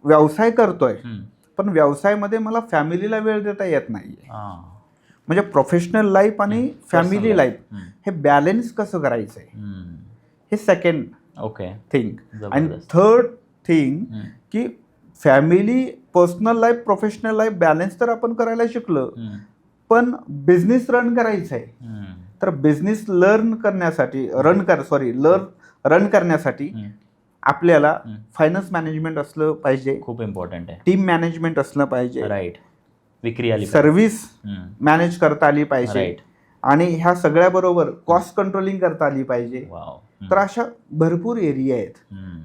व्यवसाय करतोय पण व्यवसायामध्ये मला फॅमिलीला वेळ देता येत नाहीये. म्हणजे प्रोफेशनल लाईफ आणि फॅमिली लाईफ हे बॅलन्स कसं करायचंय हे सेकंड थिंग. आणि थर्ड थिंग की family, personal life, professional life balance तर आपण करायला शिकलो, पण बिझनेस रन करायचा आहे. तर बिझनेस रन करण्यासाठी आपल्याला फायनान्स मॅनेजमेंट असलं पाहिजे, खूप इम्पॉर्टंट आहे. टीम मॅनेजमेंट असलं पाहिजे, राईट. विक्री आली, सर्व्हिस मॅनेज करता आली पाहिजे, आणि ह्या सगळ्याबरोबर कॉस्ट कंट्रोलिंग करता आली पाहिजे. तर अशा भरपूर एरिया आहेत.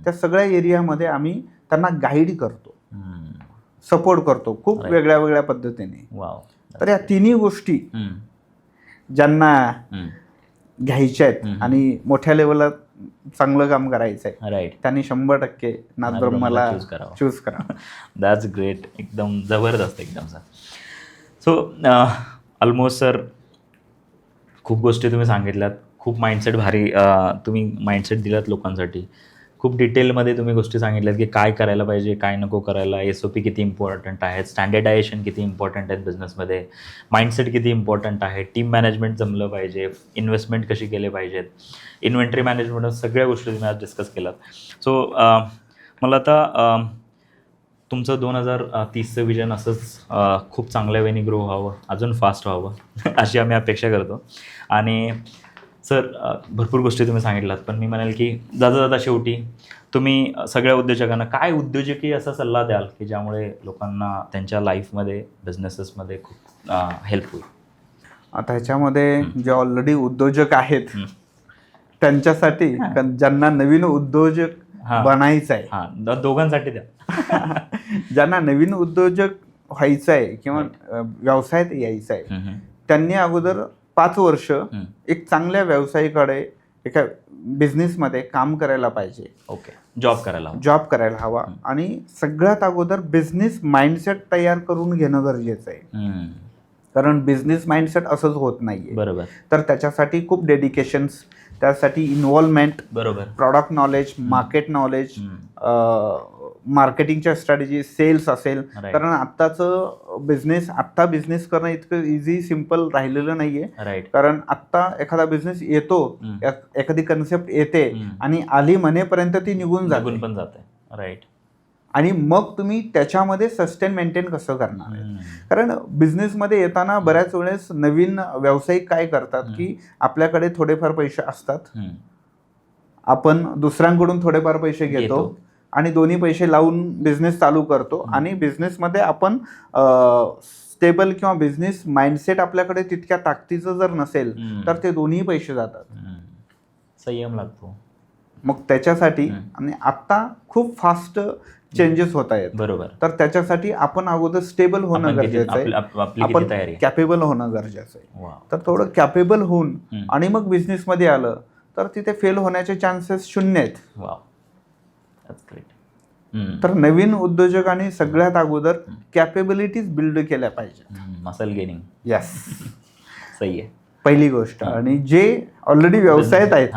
त्या सगळ्या एरियामध्ये आम्ही त्यांना गाईड करतो, सपोर्ट करतो खूप वेगळ्या वेगळ्या पद्धतीने. तर या तिन्ही गोष्टी ज्यांना घ्यायच्या आहेत आणि मोठ्या लेवलला चांगलं काम करायचं आहे त्यांनी 100% नादब्रह्माला चूज करा. That's great. एकदम जबरदस्त एकदम सर. सो ऑलमोस्ट सर खूप गोष्टी तुम्ही सांगितल्यात, खूप माइंडसेट भारी तुम्ही माइंडसेट दिलात लोकांसाठी. खूप डिटेलमध्ये तुम्ही गोष्टी सांगितल्यात की काय करायला पाहिजे, काय नको करायला, SOP किती इम्पॉर्टंट आहेत, स्टँडर्डायझेशन किती इम्पॉर्टंट आहेत बिझनेसमध्ये, माइंडसेट किती इम्पॉर्टंट आहे, टीम मॅनेजमेंट जमलं पाहिजे, इन्व्हेस्टमेंट कशी केले पाहिजेत, इन्व्हेंटरी मॅनेजमेंट, सगळ्या गोष्टी तुम्ही आज डिस्कस केलात. सो मला आता तुमचं 2030चं विजन असंच खूप चांगल्या वेळेने ग्रो व्हावं, अजून फास्ट व्हावं अशी आम्ही अपेक्षा करतो. आणि सर भरपूर गोष्टी तुम्ही सांगितलात, पण मी म्हणेल की जाता शेवटी तुम्ही सगळ्या उद्योजकांना काय उद्योजकी असा सल्ला द्याल की ज्यामुळे लोकांना त्यांच्या लाईफमध्ये, बिझनेसेसमध्ये खूप हेल्प होईल? आता ह्याच्यामध्ये जे ऑलरेडी उद्योजक आहेत त्यांच्यासाठी, ज्यांना नवीन उद्योजक बनायचं आहे, दोघांसाठी द्या. ज्यांना नवीन उद्योजक व्हायचं आहे किंवा व्यवसायात यायचं आहे त्यांनी अगोदर 5 वर्ष एक चांगल्या व्यवसायिकडे एका बिझनेसमध्ये काम करायला पाहिजे. जॉब करायला हवा. आणि सगळ्यात अगोदर बिझनेस माइंडसेट तयार करून घेणं गरजेचं आहे. कारण बिझनेस माइंडसेट असंच होत नाहीये. बरोबर. तर त्याच्यासाठी खूप डेडिकेशन्स, त्यासाठी इन्व्हॉल्वमेंट, बरोबर, प्रॉडक्ट नॉलेज, मार्केट नॉलेज, मार्केटिंगच्या स्ट्रॅटेजी, सेल्स असेल. कारण आत्ताचं बिझनेस करणं इतकं इझी सिम्पल राहिलेलं नाहीये. कारण आत्ता एखादा बिझनेस येतो, एखादी कन्सेप्ट येते आणि आली म्हणेपर्यंत ती निघून जाते. राईट. आणि मग तुम्ही त्याच्यामध्ये सस्टेन मेंटेन कसं करणार आहे. कारण बिझनेसमध्ये येताना बऱ्याच वेळेस नवीन व्यावसायिक काय करतात की आपल्याकडे थोडेफार पैसे असतात, आपण दुसऱ्यांकडून थोडेफार पैसे घेतो आणि दोन्ही पैसे लावून बिझनेस चालू करतो. आणि बिझनेसमध्ये आपण स्टेबल किंवा बिझनेस माइंडसेट आपल्याकडे तितक्या ताकदीचं जर नसेल तर ते दोन्ही पैसे जातात, संयम लागतो. मग त्याच्यासाठी आणि आत्ता खूप फास्ट चेंजेस होत आहेत. बरोबर. तर त्याच्यासाठी आपण अगोदर स्टेबल होणं गरजेचं आहे, आपण कॅपेबल होणं गरजेचं आहे. तर थोडं कॅपेबल होऊन आणि मग बिझनेसमध्ये आलं तर तिथे फेल होण्याचे चान्सेस 0 आहेत. तर नवीन उद्योजकांनी सगळ्यात अगोदर कॅपेबिलिटीज बिल्ड केल्या पाहिजे. Muscle gaining. यस. सही आहे. पहिली गोष्ट. आणि जे ऑलरेडी व्यवसायात आहेत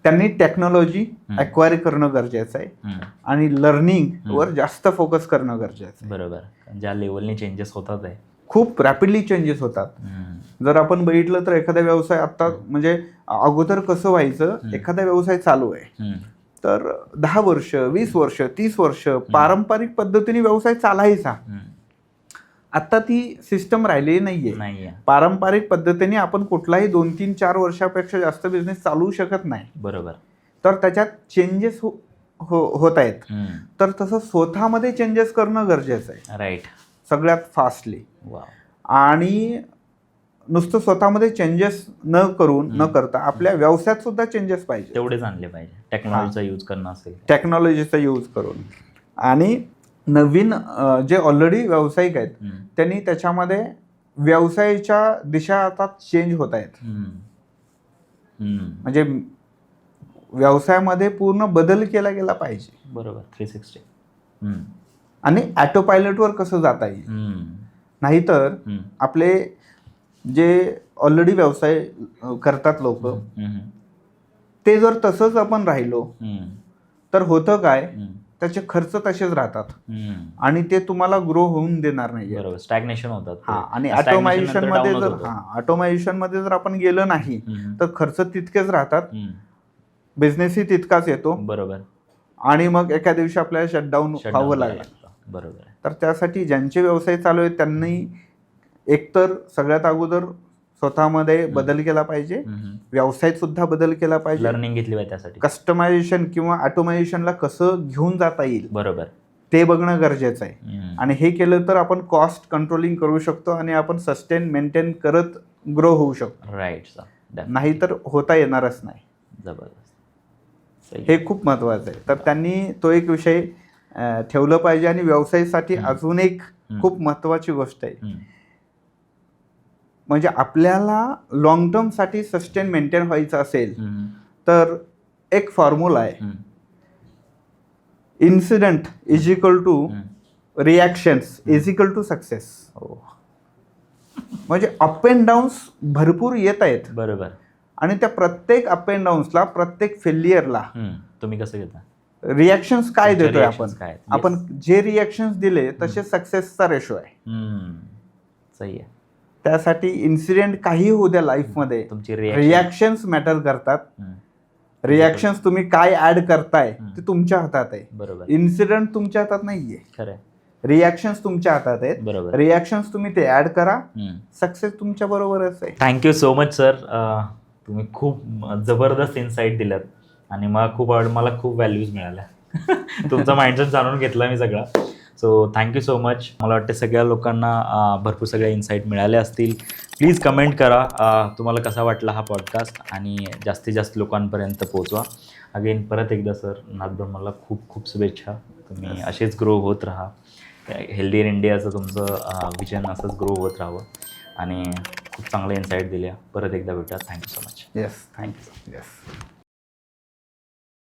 त्यांनी टेक्नॉलॉजी अक्वायर करणं गरजेचं आहे आणि लर्निंग वर जास्त फोकस करणं गरजेचं आहे. बरोबर. ज्या लेवलने चेंजेस होतात आहे, खूप रॅपिडली चेंजेस होतात. जर आपण बघितलं तर एखादा व्यवसाय आता म्हणजे अगोदर कसं व्हायचं, एखादा व्यवसाय चालू आहे तर 10 वर्ष, 20 वर्ष, 30 वर्ष पारंपरिक पद्धतीने व्यवसाय चालायचा. आता ती सिस्टम राहिलेली नाहीये. पारंपरिक पद्धतीने आपण कुठलाही 2, 3, 4 वर्षापेक्षा जास्त बिझनेस चालवू शकत नाही. बरोबर. तर त्याच्यात चेंजेस होत आहेत. तर तसं स्वतःमध्ये चेंजेस करणं गरजेचं आहे. राईट. सगळ्यात फास्टली. आणि नुसतं स्वतःमध्ये चेंजेस न करता आपल्या व्यवसायात सुद्धा चेंजेस पाहिजे, तेवढेच आणले पाहिजे. टेक्नॉलॉजीचा यूज करणं असेल, टेक्नॉलॉजीचा यूज करून. आणि नवीन जे ऑलरेडी व्यावसायिक आहेत हम्म. त्यांनी त्याच्यामध्ये व्यवसायाच्या दिशा आता चेंज होत आहेत. हम्म. हम्म. म्हणजे व्यवसायामध्ये पूर्ण बदल केला गेला पाहिजे बरोबर 360. हम्म. आणि ऑटो पायलटवर कसं जाता येईल. हम्म. नाहीतर हम्म. आपले जे ऑलरेडी व्यवसाय करतात लोक हम्म. ते जर तसंच आपण राहिलो हम्म. तर होतं काय, हम्म. त्याचे खर्च तसेच राहतात हम्म. आणि ते तुम्हाला ग्रो होऊन देणार नाही. बरोबर स्टॅग्नेशन होतात. हा, आणि Stagnation ऑटोमायझेशन नंतर मध्ये downच जर होतं. ऑटोमायझेशन मध्ये जर आपण गेलं नाही हम्म. तर खर्च तितकेच राहतात, हम्म. बिझनेसही तितकाच येतो बरोबर आणि मग एका दिवशी आपल्याला शटडाऊन व्हावं करावं लागेल. लागतं. बरोबर आहे. तर त्यासाठी ज्यांचे व्यवसाय चालू आहेत त्यांनी एकतर सगळ्यात अगोदर स्वतःमध्ये बदल केला पाहिजे, व्यवसायात सुद्धा बदल केला पाहिजे, लर्निंग घेतली पाहिजे त्यासाठी. कस्टमायझेशन किंवा ऑटोमायझेशनला कसं घेऊन जाता येईल बरोबर. ते बघणं गरजेचं आहे. हम्म. आणि हे केलं तर आपण कॉस्ट कंट्रोलिंग करू शकतो आणि आपण सस्टेन मेंटेन करत ग्रो होऊ शकतो. Right sir. नाही तर होता येणारच नाही. जबरदस्त. सही. हे खूप महत्वाचं आहे. तर त्यांनी तो एक विषय ठेवलं पाहिजे. आणि व्यवसायासाठी अजून एक खूप महत्वाची गोष्ट आहे, हम्म. म्हणजे आपल्याला लॉंग टर्मसाठी सस्टेन मेंटेन व्हायचं असेल हम्म. तर एक फॉर्म्युला आहे, hmm. Incident is equal to hmm. Reactions is equal to success. हो. म्हणजे अप अँड डाऊन्स भरपूर येत आहेत बरोबर. आणि त्या प्रत्येक अप अँड डाऊन्सला, प्रत्येक फेल्युअरला हम्म. तुम्ही कसं घेता? रिॲक्शन्स काय तुमचे देतोय reactions आपण. काय आहेत? आपण जे रिॲक्शन्स दिले तसे सक्सेसचा रेशो आहे. हम्म. सही आहे. त्यासाठी इन्सिडेंट काही होऊ द्या लाईफमध्ये, तुमची reaction. रिॲक्शन्स मॅटर करतात. हम्म. रिॲक्शन्स तुम्ही काय ऍड करताय ते तुमच्या हातात आहे. बरोबर. इन्सिडेंट तुमच्या हातात नाहीये, खरं आहे. रिॲक्शन्स तुमच्या हातात आहेत. बरोबर. रिॲक्शन्स तुम्ही ते ऍड करा, हम्म. सक्सेस तुमच्या बरोबरच आहे. Thank you so much sir. तुम्ही खूप जबरदस्त इन्साईट दिलात आणि मला खूप व्हॅल्यूज मिळाल्या. तुमचा माइंडसेट जाणून घेतला मी सगळा. So thank you so much. मला वाटतं सगळ्या लोकांना भरपूर सगळ्या इन्साईट मिळाल्या असतील. प्लीज कमेंट करा तुम्हाला कसा वाटला हा पॉडकास्ट आणि जास्तीत जास्त लोकांपर्यंत पोहोचवा. अगेन परत एकदा सर नाथब्रह्माला खूप खूप शुभेच्छा. तुम्ही असेच ग्रो होत राहा. हेल्दियर इंडियाचं तुमचं विजन असंच ग्रो होत राहावं आणि खूप चांगले इन्साईट दिल्या. परत एकदा भेटा. Thank you so much. Yes, thank you. Yes.